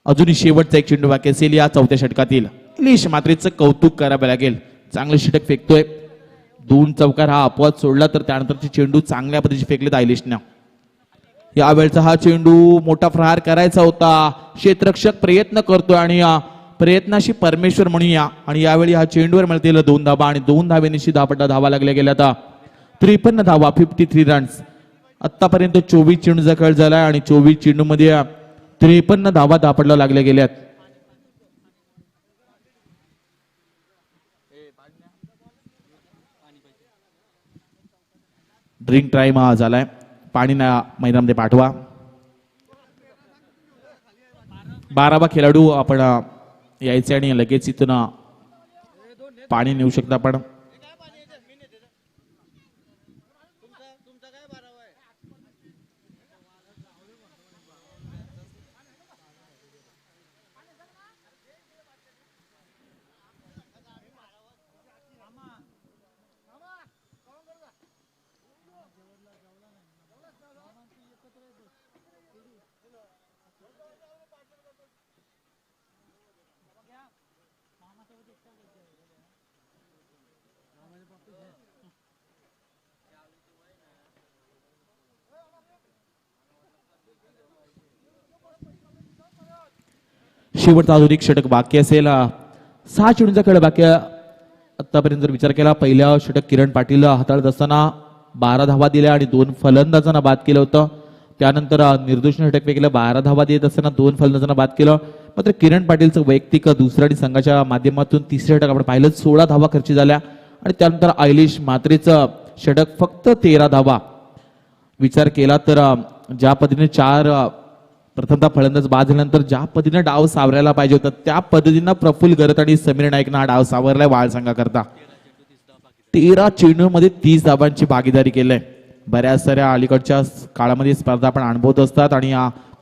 अजूनही शेवटचा एक चेंडू बाकी असेल या 4थ्या षटकातील. ऐलेश मात्रेचं कौतुक करावं लागेल. चांगलं षटक फेकतोय. 2 चौकार हा अपवाद सोडला तर त्यानंतरचे चेंडू चांगल्या पद्धतीने फेकलेत ऐलेशनं. यावेळचा हा चेंडू मोठा प्रहार करायचा होता. क्षेत्ररक्षक प्रयत्न करतोय आणि प्रयत्नाशी परमेश्वर म्हणूया आणि यावेळी हा चेंडूवर मिळतील 2 धावा आणि 2 धावेनिशी धावपट्टा धावा लागल्या गेल्या. आता 53 धावा 53 रन्स. आतापर्यंत 24 चेंडूचा खेळ झालाय आणि 24 चेंडू मध्ये 53 धावा धावपट्टा लागल्या गेल्यात. ड्रिंक टाइम झालाय. पाणी मैदानामध्ये पाठवा. 12वा खेळाडू आपण यायचे आणि लगेच इथून पाणी नेऊ शकता आपण. शेवटचा अजून एक षटक बाकी असेल. 6 चेंडूंचा खेळ बाकी आतापर्यंत जर विचार केला पहिल्या षटक किरण पाटील हाताळत असताना 12 धावा दिल्या आणि 2 फलंदाजांना बाद केलं होतं. त्यानंतर निर्दोष षटक केलं 12 धावा देत असताना 2 फलंदाजांना बाद केलं. मात्र किरण पाटीलचं वैयक्तिक दुसऱ्या आणि संघाच्या माध्यमातून तिसरे षटक आपण पाहिलं 16 धावा खर्ची झाल्या आणि त्यानंतर आयलिश मात्रेचं षटक फक्त 13 धावा. विचार केला तर ज्या पद्धतीने 4 प्रथमतः फलंदाज बाद झाल्यानंतर ज्या पद्धतीने डाव सावरायला पाहिजे होता त्या पद्धतीनं प्रफुल्ल गरत आणि समीर नाईकनं हा डाव सावरलाय वाळ संघाकरता. 13 चेंडूमध्ये 30 धावांची भागीदारी केलंय. बऱ्याच साऱ्या अलीकडच्या काळामध्ये स्पर्धा आपण अनुभवत असतात आणि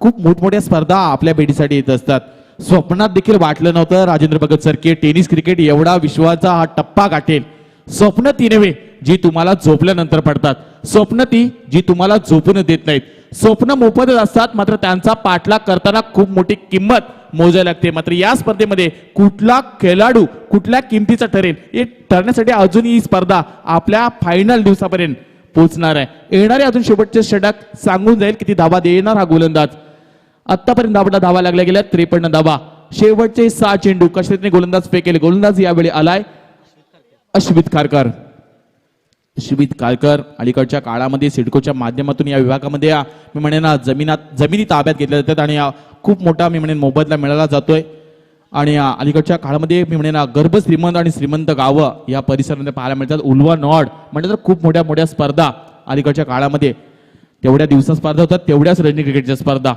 खूप मोठमोठ्या स्पर्धा आपल्या भेटीसाठी येत असतात. स्वप्नात देखील वाटलं नव्हतं राजेंद्र भगत सर की टेनिस क्रिकेट एवढा विश्वाचा हा टप्पा गाठेल. स्वप्न ती नव्हे जी तुम्हाला झोपल्यानंतर पडतात, स्वप्न ती जी तुम्हाला झोपून देत नाहीत. स्वप्न मोफतच असतात मात्र त्यांचा पाठलाग करताना खूप मोठी किंमत मोजायला लागते. मात्र या स्पर्धेमध्ये कुठला खेळाडू कुठल्या किमतीचा ठरेल हे ठरण्यासाठी अजून ही स्पर्धा आपल्या फायनल दिवसापर्यंत पोहोचणार आहे. येणारे अजून शेवटचे षटक सांगून जाईल किती धावा देणार हा गोलंदाज. आतापर्यंत आपला धावा लागल्या गेल्या 53 धावा. शेवटचे 6 चेंडू कशा रीतीने गोलंदाज फेकेल. गोलंदाज यावेळी आलाय अश्वित खारकर. अश्वित खारकर अलीकडच्या काळामध्ये सिडकोच्या माध्यमातून या विभागामध्ये मी म्हणेन जमिनी ताब्यात घेतल्या जातात आणि खूप मोठा मी म्हणेन मोबदला मिळाला जातोय. आणि अलीकडच्या काळामध्ये मी म्हणेन गर्भ श्रीमंत आणि श्रीमंत गावं या परिसरामध्ये पाहायला मिळतात. उल्वा नॉड म्हणजे तर खूप मोठ्या मोठ्या स्पर्धा अलीकडच्या काळामध्ये तेवढ्या दिवसा स्पर्धा होतात तेवढ्याच रणजी क्रिकेटच्या स्पर्धा.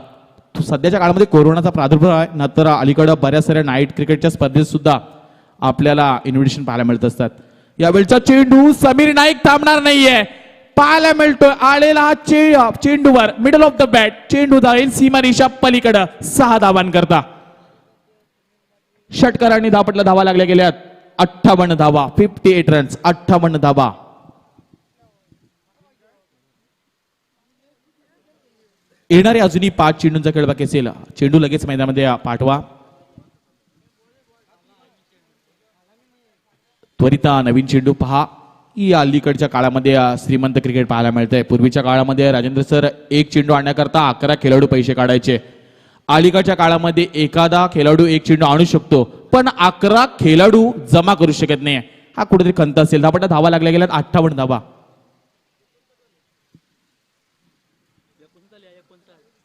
सध्याच्या काळामध्ये कोरोनाचा प्रादुर्भाव आहे ना तर अलीकडं बऱ्याच साऱ्या नाईट क्रिकेटच्या स्पर्धेत सुद्धा आपल्याला इन्व्हिटेशन पाहायला मिळत असतात. यावेळचा चेंडू समीर नाईक थांबणार नाहीये पाहायला मिळतोय. आलेला हा चेंडूवर मिडल ऑफ द बॅट चेंडू जाईल सीमारेषा पलीकडे 6 धावांकरता. षटकारांनी धापटला धावा लागल्या गेल्यात 58 धावा 58 रन्स 58 धावा. येणारे अजूनही 5 चेंडूंचा खेळ बाकी असेल. चेंडू लगेच मैदानामध्ये पाठवा. त्वरित नवीन चेंडू पहा. या अलीकडच्या काळामध्ये श्रीमंत क्रिकेट पाहायला मिळतंय. पूर्वीच्या काळामध्ये राजेंद्र सर एक चेंडू आणण्याकरता 11 खेळाडू पैसे काढायचे. अलीकडच्या काळामध्ये एखादा खेळाडू एक चेंडू आणू शकतो पण 11 खेळाडू जमा करू शकत नाही. हा कुठेतरी खंत असेल. धापटा धावा लागल्या गेल्यात 58 धावा.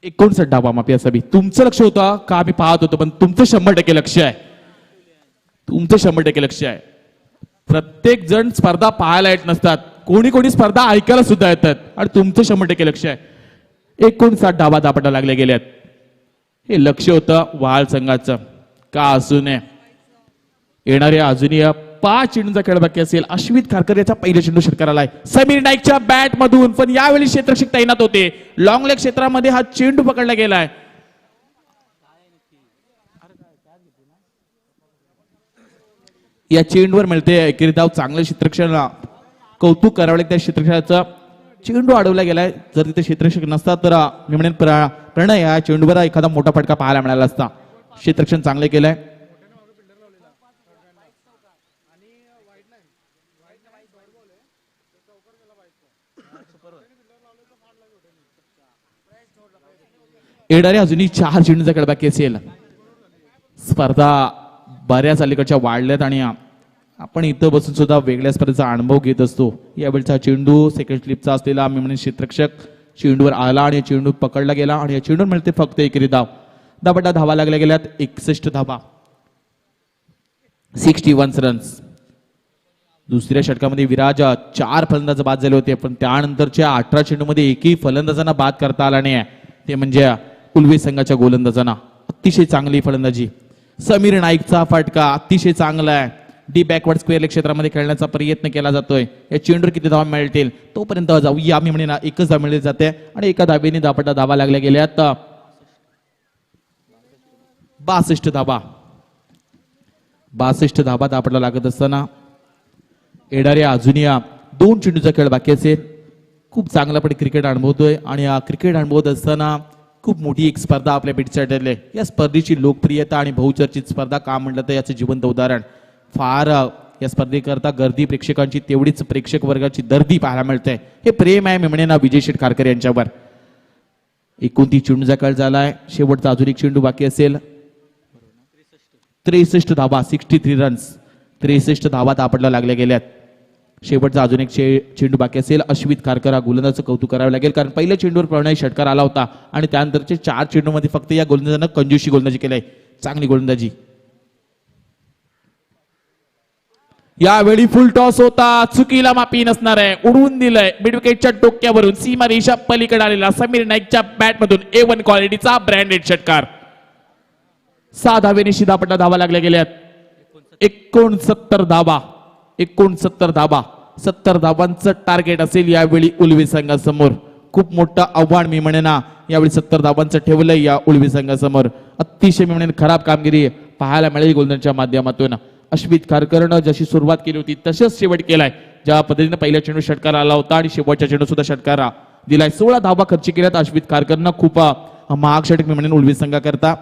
59 धावा माफी असावी. तुमचं लक्ष होतं का आम्ही पाहत होतो पण तुमचं 100% लक्ष आहे. तुमचं 100% लक्ष आहे. प्रत्येक जण स्पर्धा पाहायला येत नसतात. कोणी कोणी स्पर्धा ऐकायला सुद्धा येतात आणि तुमचं 100% लक्ष आहे. 59 धावा धापटा लागल्या गेल्यात. हे लक्ष होतं वाळ संघाचं का असू नये. येणारे अजूनही 5 चेंडूंचा खेळ बाकी असेल. अश्वित खारकर याचा पहिला चेंडू षटकार आलाय समीर नाईकच्या बॅट मधून पण यावेळी क्षेत्ररक्षक तैनात होते. लॉंग लेग क्षेत्रामध्ये हा चेंडू पकडला गेलाय. या चेंडूवर मिळते एकेरी धाव. चांगलं क्षेत्ररक्षण कौतुक करावं लागतं. त्या क्षेत्ररक्षकाचा चेंडू अडवला गेलाय. जर तिथे क्षेत्ररक्षक नसता तर मी म्हणेन प्रणय या चेंडूवर एखादा मोठा फटका पाहायला मिळाला असता. क्षेत्ररक्षण चांगले केलंय. येणारे अजूनही 4 चेंडूंचा खेळ बाकी असेल. स्पर्धा बऱ्याच अलीकडच्या वाढल्यात आणि आपण इथं बसून सुद्धा वेगळ्या स्पर्धेचा अनुभव घेत असतो. यावेळचा चेंडू सेकंड स्लिपचा असलेला मी म्हणेन क्षेत्ररक्षक चेंडूवर आला आणि चेंडू पकडला गेला आणि या चेंडूवर मिळते फक्त एकेरी धाव. धापटा धावा लागल्या गेल्यात 61 धावा 61 रन्स. दुसऱ्या षटकामध्ये विराज 4 फलंदाज बाद झाले होते पण त्यानंतरच्या 18 चेंडूमध्ये एकही फलंदाजांना बाद करता आला नाही. ते म्हणजे उल्वे संघाच्या गोलंदाजांना. अतिशय चांगली फलंदाजी. समीर नाईकचा फटका अतिशय चांगला आहे. डी बॅकवर्ड स्क्वेअर लेग क्षेत्रामध्ये खेळण्याचा प्रयत्न केला जातोय. या चेंडूवर किती धावा मिळतील तोपर्यंत जाऊया. आम्ही म्हणेन एकच धाव मिळली जाते आणि एका धावेने धापटा धावा लागल्या गेल्यात 62 धावा 62 धावा धापटा लागत असताना येणारे अजूनही 2 चेंडूचा खेळ बाकी असेल. खूप चांगल्यापणे क्रिकेट अनुभवतोय आणि क्रिकेट अनुभवत असताना खूप मोठी एक स्पर्धा आपल्या भेटीसाठी ठरली. या स्पर्धेची लोकप्रियता आणि बहुचर्चित स्पर्धा का म्हटलं तर याचं जिवंत उदाहरण फार या स्पर्धेकरता गर्दी प्रेक्षकांची तेवढीच प्रेक्षक वर्गाची दर्दी पाहायला मिळते. हे प्रेम आहे मी म्हणेन विजय शेठ खारकर यांच्यावर. 29 चेंडूचा खेळ झालाय. शेवटचा अजून एक चेंडू बाकी असेल. 63 धावा, 63 रन्स, 63 धावा आपल्याला लागल्या गेल्यात. शेवटचा अजून एक चेंडू बाकी असेल. अश्वित खारकर हा गोलंदाजाचं कौतुक करावं लागेल, कारण पहिल्या चेंडूवर प्रणय षटकार आला होता आणि त्यानंतरचे 4 चेंडूमध्ये फक्त या गोलंदाजानं कंजूशी गोलंदाजी केलाय. चांगली गोलंदाजी. यावेळी फुल टॉस होता, चुकीला माफी नसणार आहे. उडवून दिलंय मिडविकेटच्या टोक्यावरून सीमा रेषा पलीकडे आलेला समीर नाईकच्या बॅट मधून A1 क्वालिटीचा ब्रँडेड षटकार. 6 धावेने शिधापट्टा धावा लागल्या गेल्यात. 69 धावा, 69 धावा, 70 धावांचं टार्गेट असेल यावेळी उलवे संघासमोर. खूप मोठं आव्हान मी म्हणेना यावेळी 70 धावांचं ठेवलंय या उलवे संघासमोर. अतिशय मी म्हणेन खराब कामगिरी पाहायला मिळेल गोलंदाजाच्या माध्यमातून. अश्वित खारकरनं जशी सुरुवात केली होती तसंच शेवट केलाय. ज्या पद्धतीने पहिल्या चेंडू षटकार आला होता आणि शेवटच्या चेंडू सुद्धा षटकार दिलाय. 16 धावा खर्च केल्यात अश्वित खारकरनं. खूप महाग षटक मी म्हणेन उलवे संघाकरता.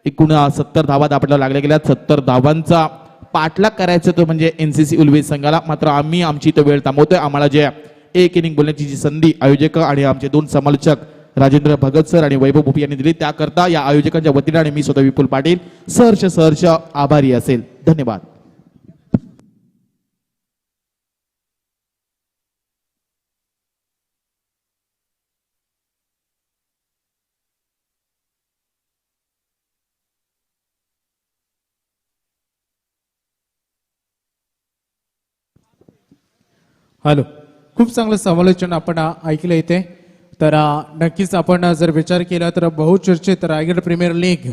एकूण 70 धावा आपल्याला लागल्या गेल्या. 70 धावांचा पाठलाग करायचा तो म्हणजे एनसीसी उलवे संघाला. मात्र आम्ही आमची तो वेळ थांबवतोय. आम्हाला जे एक इनिंग बोलण्याची जी संधी आयोजक आणि आमचे 2 समालोचक राजेंद्र भगत सर आणि वैभव भोपी यांनी दिली, त्याकरता या आयोजकांच्या वतीने आणि मी स्वतः विपुल पाटील सहर्ष आभारी असेल. धन्यवाद. हॅलो, खूप चांगलं समालोचन आपण ऐकलं इथे. तर नक्कीच आपण जर विचार केला तर बहुचर्चित रायगड प्रीमियर लीग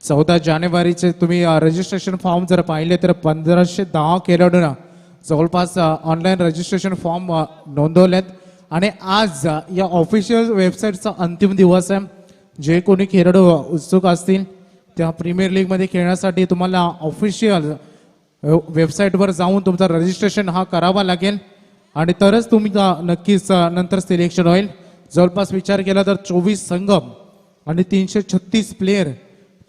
14 जानेवारीचे तुम्ही रजिस्ट्रेशन फॉर्म जर पाहिले तर 1510 खेळाडूंना जवळपास ऑनलाईन रजिस्ट्रेशन फॉर्म नोंदवलेत. आणि आज या ऑफिशियल वेबसाईटचा अंतिम दिवस आहे. जे कोणी खेळाडू उत्सुक असतील त्या प्रीमियर लीगमध्ये खेळण्यासाठी तुम्हाला ऑफिशियल वेबसाईटवर जाऊन तुमचा रजिस्ट्रेशन हा करावा लागेल आणि तरच तुम्ही नक्कीच नंतर सिलेक्शन होईल. जवळपास विचार केला तर 24 संघ आणि 336 प्लेयर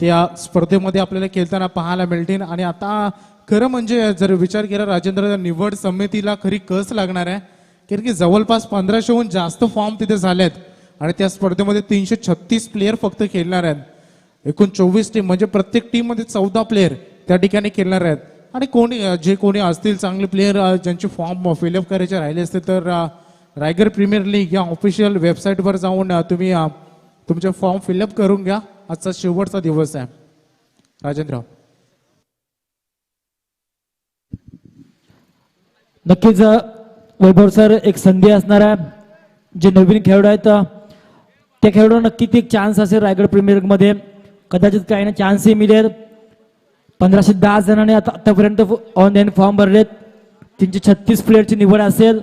त्या स्पर्धेमध्ये आपल्याला खेळताना पाहायला मिळतील. आणि आता खरं म्हणजे जर विचार केला राजेंद्र, निवड समितीला खरी कस लागणार आहे, कारण की जवळपास 1500हून जास्त फॉर्म तिथे झालेत आणि त्या स्पर्धेमध्ये 336 प्लेयर फक्त खेळणार आहेत. एकूण 24 टीम म्हणजे प्रत्येक टीम मध्ये 14 प्लेयर त्या ठिकाणी खेळणार आहेत. आणि जे कोणी असतील चांगले प्लेयर ज्यांचे फॉर्म फिलअप करायचे राहिले असतील तर रायगड प्रीमियर लीग या ऑफिशियल वेबसाईटवर जाऊन तुम्ही तुमचे फॉर्म फिलअप करून घ्या. आजचा शेवटचा दिवस आहे. राजेंद्र, नक्कीच वैभव सर, एक संधी असणार आहे. जे नवीन खेळाडू आहेत त्या खेळाडूंना नक्कीच एक चान्स असेल रायगड प्रीमियर लीग मध्ये. कदाचित काही ना चान्सही मिळेल. 1510 जणांनी आतापर्यंत ऑनलाईन फॉर्म भरलेत. 336 प्लेयरची निवड असेल.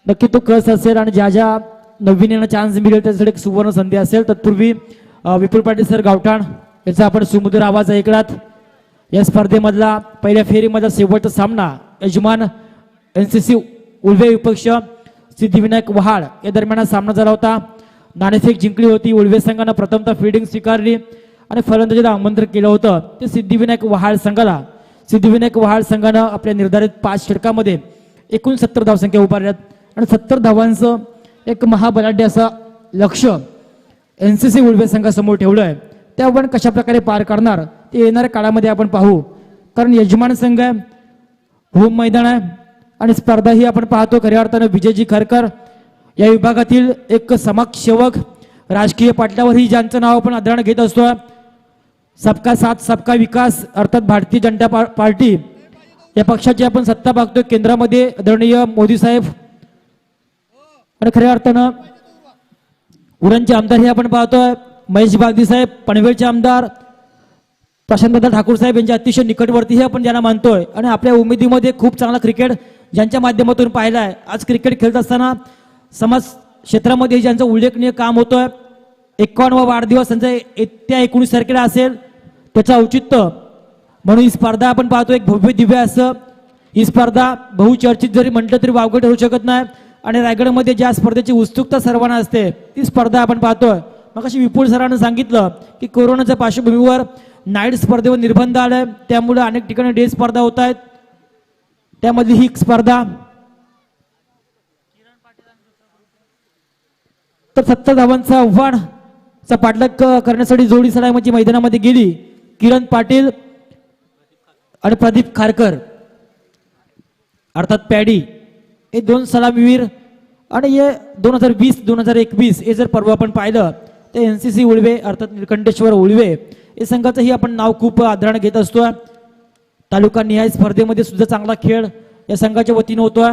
नक्की तो कस असेल आणि ज्या ज्या नवीन यांना चान्स मिळेल त्यासाठी एक सुवर्ण संधी असेल. तत्पूर्वी विपुल पाटील सर गावठाण याचा आपण सुमधुर आवाज ऐकलात. या स्पर्धेमधला पहिल्या फेरीमधला शेवटचा सामना यजमान एनसीसी उलवे विपक्ष सिद्धिविनायक वहाड या दरम्यान सामना झाला होता. नाणेफेक जिंकली होती. उलवे संघानं प्रथमतः फिल्डिंग स्वीकारली आणि फलंदाजीला आमंत्रण केलं होतं ते सिद्धिविनायक वहाड संघाला. सिद्धिविनायक वहाड संघानं आपल्या निर्धारित 5 षटकामध्ये एकूण 70 धावसंख्या उभारल्यात आणि 70 धावांचं एक महाबलाढ्य असं लक्ष एनसीसी उलवे संघासमोर ठेवलंय. ते आपण कशा प्रकारे पार करणार ते येणाऱ्या काळामध्ये आपण पाहू. कारण यजमान संघ आहे, होम मैदान आहे आणि स्पर्धा ही आपण पाहतो खऱ्या अर्थानं विजयजी खरकर या विभागातील एक समाजसेवक, राजकीय पाटलावरही ज्यांचं नाव आपण आदराने घेत असतो. सबका साथ सबका विकास अर्थात भारतीय जनता पार्टी या पक्षाची आपण सत्ता पाहतोय केंद्रामध्ये. आदरणीय मोदी साहेब आणि खऱ्या अर्थानं उरणचे आमदार हे आपण पाहतोय महेश बागदी साहेब, पनवेलचे आमदार प्रशांतदादा ठाकूर साहेब यांच्या अतिशय निकटवर्ती हे आपण ज्यांना मानतोय. आणि आपल्या उमेदीमध्ये खूप चांगला क्रिकेट ज्यांच्या माध्यमातून पाहिला आहे. आज क्रिकेट खेळत असताना समाज क्षेत्रामध्ये ज्यांचं उल्लेखनीय काम होतोय. 51वा वाढदिवस त्यांचा येत्या 19 तारखेला असेल. त्याचं औचित्य म्हणून ही स्पर्धा आपण पाहतो एक भव्य दिव्य असं. ही स्पर्धा बहुचर्चित जरी म्हटलं तरी वावगं ठरू शकत नाही. आणि रायगडमध्ये ज्या स्पर्धेची उत्सुकता सर्वांना असते ती स्पर्धा आपण पाहतोय. मग अशी विपुल सरांनं सांगितलं की कोरोनाच्या पार्श्वभूमीवर नाईट स्पर्धेवर निर्बंध आले, त्यामुळे अनेक ठिकाणी डे स्पर्धा होत आहेत. त्यामध्ये ही स्पर्धा तर 70 धावांचं आव्हान चा पाठलाग करण्यासाठी जोडी सलामीची मैदानामध्ये गेली किरण पाटील आणि प्रदीप खारकर अर्थात पॅडी हे दोन सलामीवीर आणि हे 2020-2021 हे जर पर्व आपण पाहिलं तर NCC उळवे अर्थात निळकंठेश्वर उळवे हे संघाचंही आपण नाव खूप आदराने घेत असतो. तालुका निहाय स्पर्धेमध्ये सुद्धा चांगला खेळ या संघाच्या वतीनं होतोय.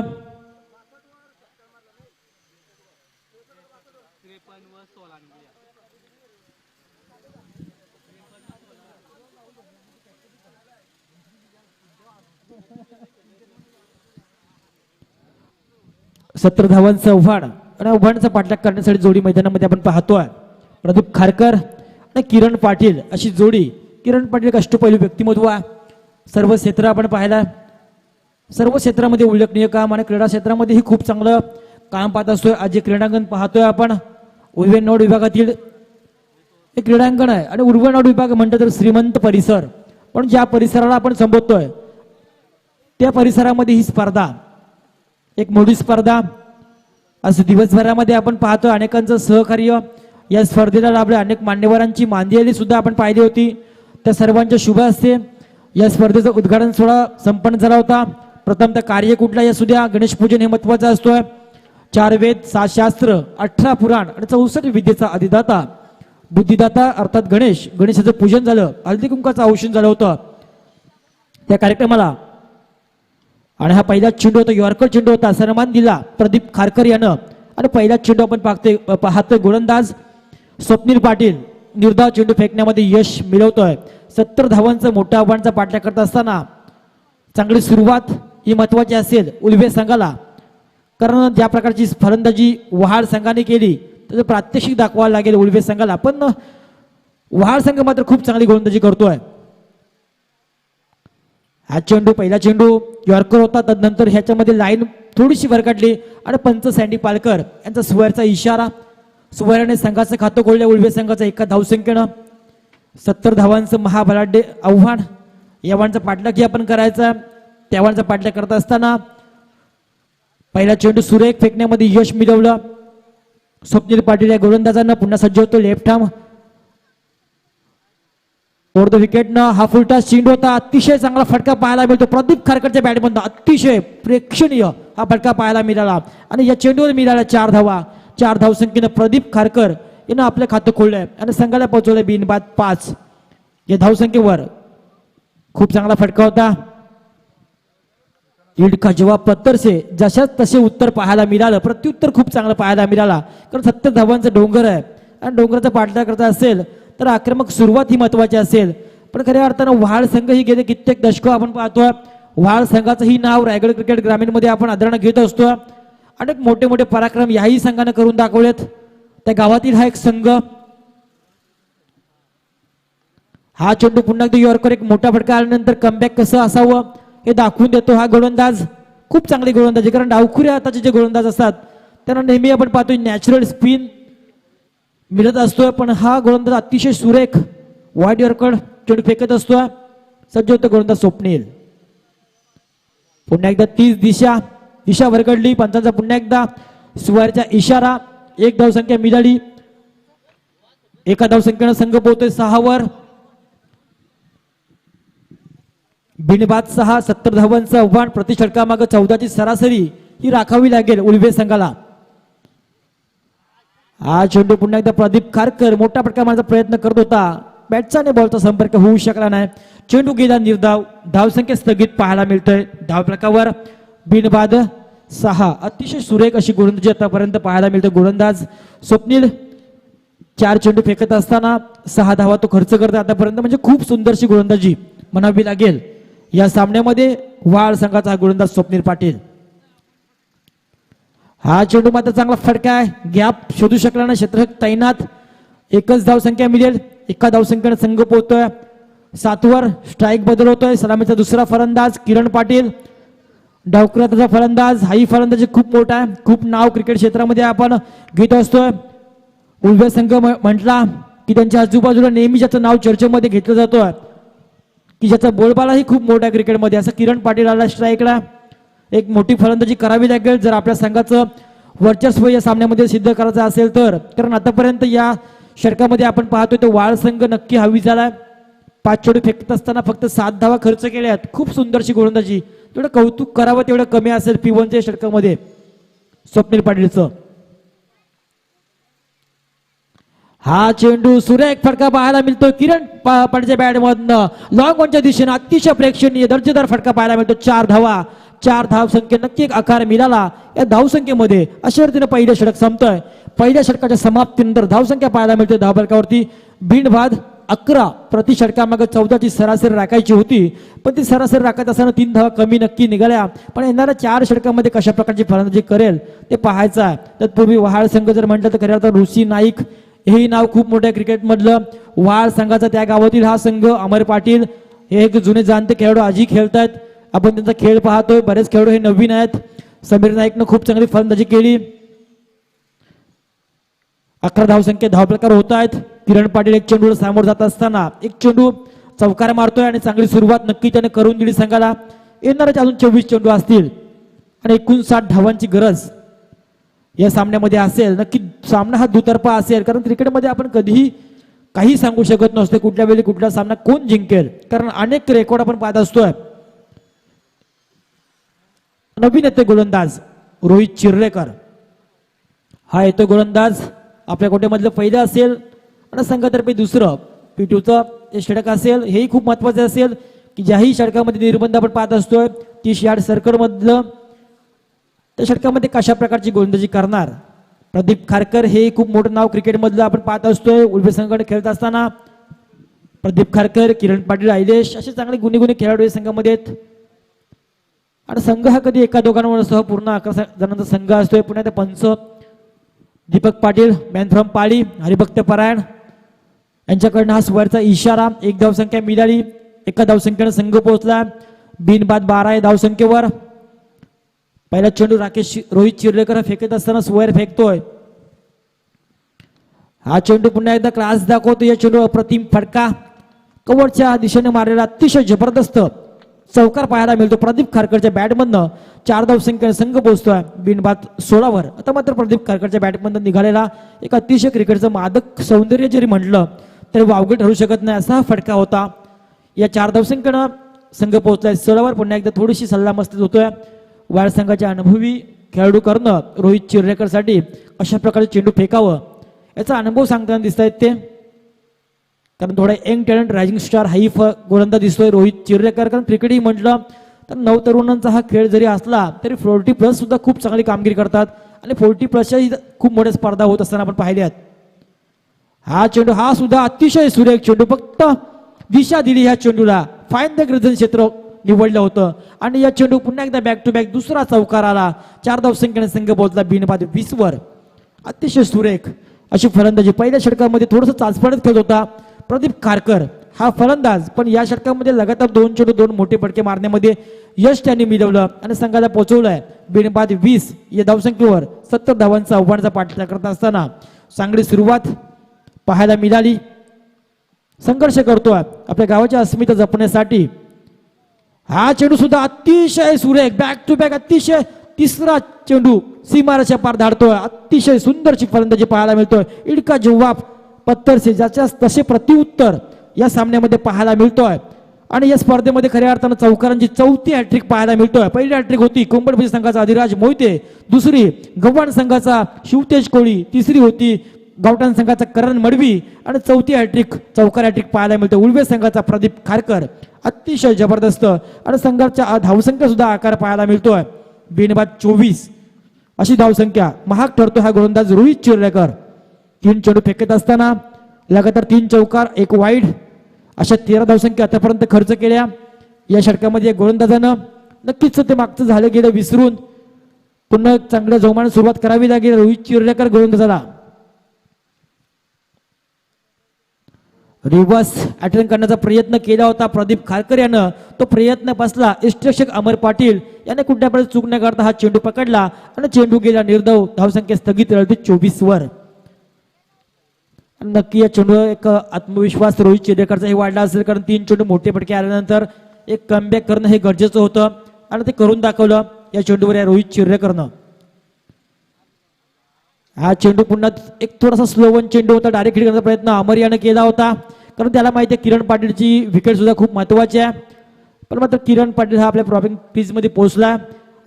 सत्तर धावांचं आव्हान आणि आव्हानाचा पाठलाग करण्यासाठी जोडी मैदानामध्ये आपण पाहतोय. प्रदीप खारकर आणि किरण पाटील अशी जोडी. किरण पाटील एक अष्टपैलू व्यक्तिमत्व आहे. सर्व क्षेत्र आपण पाहिला सर्व क्षेत्रामध्ये उल्लेखनीय काम आणि क्रीडा क्षेत्रामध्येही खूप चांगलं काम पाहत असतोय. आज जे क्रीडांगण पाहतोय आपण उर्वे नोड विभागातील हे क्रीडांगण आहे आणि उर्वे नोड विभाग म्हणतात तर श्रीमंत परिसर पण ज्या परिसराला आपण संबोधतोय त्या परिसरामध्ये ही स्पर्धा एक मोठी स्पर्धा. आज दिवसभरामध्ये आपण पाहतोय अनेकांचं सहकार्य या स्पर्धेला लाभलं. अनेक मान्यवरांची मांदियाली सुद्धा आपण पाहिली होती. त्या सर्वांच्या शुभ हस्ते या स्पर्धेचं उद्घाटन सोहळा संपन्न झाला होता. प्रथमतः कार्य कुठला या सुद्धा गणेश पूजन हे महत्वाचं असतोय. 4 वेद 7 शास्त्र 18 पुराण आणि 64 विद्येचा अधिदाता बुद्धिदाता अर्थात गणेशाचं पूजन झालं. हळदी कुंकाचं औषण झालं होतं त्या कार्यक्रमाला आणि हा पहिला चेंडू होता यॉर्कर चेंडू होता. सन्मान दिला प्रदीप खारकर यानं आणि पहिला चेंडू आपण पाहतोय गोलंदाज स्वप्नील पाटील निर्धाव चेंडू फेकण्यामध्ये यश मिळवतोय. 70 धावांचं मोठ्या आव्हानाचा पाठलाग करत असताना चांगली सुरुवात ही महत्वाची असेल उल्वे संघाला कारण ज्या प्रकारची फलंदाजी वहाड संघाने केली त्याचं प्रात्यक्षिक दाखवायला लागेल उल्वे संघाला. पण वहाड संघ मात्र खूप चांगली गोलंदाजी करतोय. हा चेंडू पहिला चेंडू यॉर्कर होता. तदनंतर ह्याच्यामध्ये लाईन थोडीशी भरकटली आणि पंच सँडी पालकर यांचा सुवरचा इशारा. सुवराने संघाचं खातं खोललं. उल्वे संघाचं 1 धावसंख्येनं 70 धावांचं महाबलाढ्य आव्हान. यावांचा पाठलाग आपण करायचा. त्यावांचा पाठलाग करत असताना पहिला चेंडू सुरेख फेकण्यामध्ये यश मिळवलं. स्वप्नील पाटील या गोलंदाजांना पुन्हा सज्ज होतो. लेफ्ट आर्म ओव्हर द विकेटनं हा फुलटा चेंडू होता. अतिशय चांगला फटका पाहायला मिळतो प्रदीप खारकरच्या बॅटमधून. अतिशय प्रेक्षणीय हा फटका पाहायला मिळाला आणि या चेंडूवर मिळाला 4 धावा. 4 धावसंख्येनं प्रदीप खारकर यानं आपलं खातं खोललंय आणि संघाला पोहोचवलंय बिनबाद 5 या धावसंख्येवर. खूप चांगला फटका होता. ईड का जवाब पत्तर से जशाच तसे उत्तर पाहायला मिळालं. प्रत्युत्तर खूप चांगलं पाहायला मिळाला कारण 70 धावांचं डोंगर आहे आणि डोंगराचा पाठलाग करता असेल तर आक्रमक सुरुवात ही महत्वाची असेल. पण खऱ्या अर्थानं वहाड संघ ही गेले कित्येक दशक आपण पाहतोय. वहाड संघाचं ही नाव रायगड क्रिकेट ग्रामीण मध्ये आपण आदरानं घेत असतो. अनेक मोठे मोठे पराक्रम याही संघानं करून दाखवलेत. त्या गावातील हा एक संघ. हा चेंडू पुन्हा एकदा यॉर्कर एक मोठा फटका आल्यानंतर कमबॅक कसं असावं हे दाखवून देतो हा गोलंदाज. खूप चांगली गोलंदाजी कारण डावखुऱ्या हाताचे जे गोलंदाज असतात त्यांना नेहमी आपण पाहतोय नॅचरल स्पिन मिळत असतोय. पण हा गोलंदाज अतिशय सुरेख वाईड यॉर्कर चेंडू फेकत असतोय. सज्ज होतो गोलंदाज स्वप्नील. पुन्हा एकदा 30 दिशा भरकडली. पंचांचा पुन्हा एकदा सुवारीचा इशारा. 1 धावसंख्या मिळाली. 1 धावसंख्येनं संघ पोहतोय 6 वर. बिनबाद 6 70 धावांचं आव्हान. प्रति षटकामागं 14ची सरासरी ही राखावी लागेल उल्वे संघाला. हा चेंडू पुन्हा एकदा प्रदीप खारकर मोठा फटका मारण्याचा प्रयत्न करत होता. बॅटचा आणि बॉलचा संपर्क होऊ शकला नाही. चेंडू गेला निर्धाव. धावसंख्या स्थगित पाहायला मिळतोय. धाव फलकावर बिनबाद 6. अतिशय सुरेख अशी गोलंदाजी आतापर्यंत पाहायला मिळते. गोलंदाज स्वप्नील 4 चेंडू फेकत असताना 6 धावा तो खर्च करतो आतापर्यंत. म्हणजे खूप सुंदरशी गोलंदाजी म्हणावी लागेल या सामन्यामध्ये. वाळ संघाचा हा गोलंदाज स्वप्नील पाटील. हा चेंडू मात्र चांगला फटका आहे. गॅप शोधू शकला नाही क्षेत्ररक्षक तैनात. 1च धावसंख्या मिळेल. 1 धावसंख्येने संघ पोहतोय 7 वर. स्ट्राईक बदल होतोय. सलामीचा दुसरा फलंदाज किरण पाटील. डावखुऱ्याचा फलंदाज. हाही फलंदाजी खूप मोठा आहे. खूप नाव क्रिकेट क्षेत्रामध्ये आपण घेत असतोय. उल्वे संघ म्हटला की त्यांच्या आजूबाजूला नेहमी ज्याचं नाव चर्चेमध्ये घेतलं जातोय की ज्याचा बोलबालाही खूप मोठा क्रिकेटमध्ये असं किरण पाटील आला स्ट्राईकला. एक मोठी फलंदाजी करावी लागेल जर आपल्या संघाचं वर्चस्व या सामन्यामध्ये सिद्ध करायचं असेल तर. कारण आतापर्यंत या षटकामध्ये आपण पाहतोय तो वाळ संघ नक्की हवी झालाय. 5 चेंडू फेकत असताना फक्त 7 धावा खर्च केल्यात. खूप सुंदरशी गोलंदाजी. तेवढं कौतुक करावं तेवढं कमी असेल P1च्या षटकामध्ये स्वप्नील पाटीलचं. हा चेंडू सुरेख फटका पाहायला मिळतो किरण पाटीलच्या बॅट मधनं लॉंग ऑनच्या दिशेने अतिशय प्रेक्षणीय दर्जेदार फटका पाहायला मिळतो. 4 धावा. 4 धावसंख्ये नक्की एक आकार मिळाला या धावसंख्येमध्ये. अशा रीतीने पहिलं षटक संपतोय. पहिल्या षटकाच्या समाप्तीनंतर धावसंख्या पाहायला मिळते धावफलकावरती बिनबाद 11 प्रति षटकामागे 14ची सरासरी राखायची होती, पण ती सरासरी राखत असताना 3 धावा कमी नक्की निघाल्या. पण येणाऱ्या 4 षटकामध्ये कशा प्रकारची फलंदाजी करेल ते पाहायचं आहे. तत्पूर्वी वहाळ संघ जर म्हटलं तर खऱ्या अर्थात ऋषी नाईक हेही नाव खूप मोठ्या क्रिकेटमधलं. वहाळ संघाचा त्या गावातील हा संघ. अमर पाटील हे एक जुने जाणते खेळाडू आजही खेळतायत. आपण त्यांचा खेळ पाहतोय. बरेच खेळाडू हे नवीन आहेत. समीर नाईकनं खूप चांगली फलंदाजी केली. 11 धावसंख्या धावप्रकार होत आहेत. किरण पाटील एक चेंडूला सामोर जात असताना एक चेंडू चौकार मारतोय आणि चांगली सुरुवात नक्की त्याने करून दिली संघाला. येणाऱ्या अजून 24 चेंडू असतील आणि 59 धावांची गरज या सामन्यामध्ये असेल. नक्की सामना हा दुतर्फा असेल, कारण क्रिकेटमध्ये आपण कधीही काही सांगू शकत नसतो कुठल्या वेळी कुठला सामना कोण जिंकेल, कारण अनेक रेकॉर्ड आपण पाहत असतोय. नवीन येते गोलंदाज रोहित चिर्लेकर. हा येतो गोलंदाज आपल्या कोट्यामधलं पहिलं असेल आणि संघातर्फे दुसरं P2चं षटक असेल. हेही खूप महत्वाचं असेल की ज्याही षटकामध्ये निर्बंध आपण पाहत असतोय 30 यार्ड सर्कल मधलं त्या षटकामध्ये कशा प्रकारची गोलंदाजी करणार. प्रदीप खारकर हे खूप मोठं नाव क्रिकेटमधलं आपण पाहत असतोय. उल्बे संघाकडे खेळत असताना प्रदीप खारकर, किरण पाटील, आयदेश असे चांगले गुणी खेळाडू या संघामध्ये आहेत. आणि संघ हा कधी एका दोघांसह पूर्ण 11 जणांचा संघ असतोय. पुण्यात पंच दीपक पाटील, मॅन फ्रॉम पाली, हरिभक्त परायण यांच्याकडनं हा स्वर्चा इशारा. 1 धावसंख्या मिळाली. 1 धावसंख्येने संघ पोहोचला. बिनबाद 12 आहे धावसंख्येवर. पहिला चेंडू रोहित चिर्लेकर फेकत असताना स्क्वेअर फेकतोय. हा चेंडू पुन्हा एकदा क्लास दाखवतो. या चेंडू अप्रतिम फटका कव्हरच्या दिशेने मारलेला अतिशय जबरदस्त चौकार पाहायला मिळतो प्रदीप खारकरच्या बॅटमधनं. 4 धावसंख्येने संघ पोहोचतोय बिनबाद 16वर. आता मात्र प्रदीप खारकरच्या बॅटमधनं निघालेला एक अतिशय क्रिकेटचं मादक सौंदर्य जरी म्हटलं तरी वावगे ठरू शकत नाही असा हा फटका होता. या 4 धावसंख्येनं संघ पोहोचलाय 16वर. पुन्हा एकदा थोडीशी सल्लामस्ती होतोय. वाळ संघाच्या अनुभवी खेळाडू करणं रोहित चिर्लेकरसाठी अशा प्रकारे चेंडू फेकावं याचा अनुभव सांगताना दिसत आहेत ते, कारण थोडा यंग टॅलेंट रायझिंग स्टार हाही गोलंदाज दिसतोय रोहित चिर्लेकर. कारण क्रिकेटही म्हटलं तर नवतरुणांचा हा खेळ जरी असला तरी 40+ सुद्धा खूप चांगली कामगिरी करतात आणि 40+च्याही खूप मोठ्या स्पर्धा होत असताना आपण पाहिल्यात. हा चेंडू हा सुद्धा अतिशय सुरेख चेंडू. फक्त दिशा दिली ह्या चेंडूला. फाईन द ग्रिझन क्षेत्र निवडलं होतं आणि या चेंडू पुन्हा एकदा बॅक टू बॅक दुसरा चौकार आला. 4 धावसंख्येने संघ पोहोचला बिनबाद 20वर. अतिशय सुरेख अशी फलंदाजी. पहिल्या षटकामध्ये थोडंसं चाचपडत खेळत होता प्रदीप खारकर हा फलंदाज, पण या षटकामध्ये लगातार 2 चेंडू 2 मोठे फटके मारण्यामध्ये यश त्यांनी मिळवलं आणि संघाला पोहोचवलंय बिनबाद 20 या धावसंख्येवर. 70 धावांचा आव्हानाचा पाठलाग करत असताना चांगली सुरुवात पाहायला मिळाली. संघर्ष करतोय आपल्या गावाची अस्मिता जपण्यासाठी. हा चेंडू सुद्धा अतिशय सुरेख बॅक टू बॅक अतिशय तिसरा चेंडू सीमारेषा पार धाडतोय. अतिशय सुंदरची फलंदाजी पाहायला मिळतोय. इडका जवाब पत्तर से ज्याच्या तसे प्रत्युत्तर या सामन्यामध्ये पाहायला मिळतोय आणि या स्पर्धेमध्ये खऱ्या अर्थानं चौकारांची 4थी हॅट्रिक पाहायला मिळतोय. पहिली हॅट्रिक होती कोंबडपती संघाचा अधिराज मोहिते, दुसरी गव्हाण संघाचा शिवतेज कोळी, तिसरी होती गावठाण संघाचा करण मडवी आणि 4थी हॅट्रिक चौकार हॅट्रिक पाहायला मिळते उल्बे संघाचा प्रदीप खारकर. अतिशय जबरदस्त आणि संघाच्या धावसंख्या सुद्धा आकार पाहायला मिळतोय बिनबाद 24 अशी धावसंख्या. महाग ठरतो हा गोलंदाज रोहित चिर्लेकर. 3 चेंडू फेकत असताना लगातार 3 चौकार 1 वाईड अशा 13 धावसंख्या आतापर्यंत खर्च केल्या. या षटकामध्ये गोलंदाजानं नक्कीच ते मागचं झालं गेलं विसरून पुन्हा चांगल्या जोमाने सुरुवात करावी लागेल रोहित चिर्लेकर गोलंदाजाला. रिव्हर्स अटेम्प्ट करण्याचा प्रयत्न केला होता प्रदीप खारकर यानं. तो प्रयत्न बसला. यष्टिरक्षक अमर पाटील याने कुठल्यापर्यंत चूक न करता हा चेंडू पकडला आणि चेंडू गेला निर्धाव. धावसंख्या स्थगित राहिली 24वर. नक्की या चेंडू एक आत्मविश्वास रोहित चिर्लेकरचाही वाढला असेल, कारण 3 चेंडू मोठे फटके आल्यानंतर एक कमबॅक करणं हे गरजेचं होतं आणि ते करून दाखवलं या चेंडूवर या रोहित चिर्लेकरनं. हा चेंडू पुन्हा एक थोडासा स्लोवन चेंडू होता, डायरेक्ट हिट करण्याचा प्रयत्न अमर यानं केला होता, कारण त्याला माहिती आहे किरण पाटीलची विकेट सुद्धा खूप महत्वाची आहे. पण मात्र किरण पाटील हा आपल्या प्रॉपिंग पीच मध्ये पोहोचला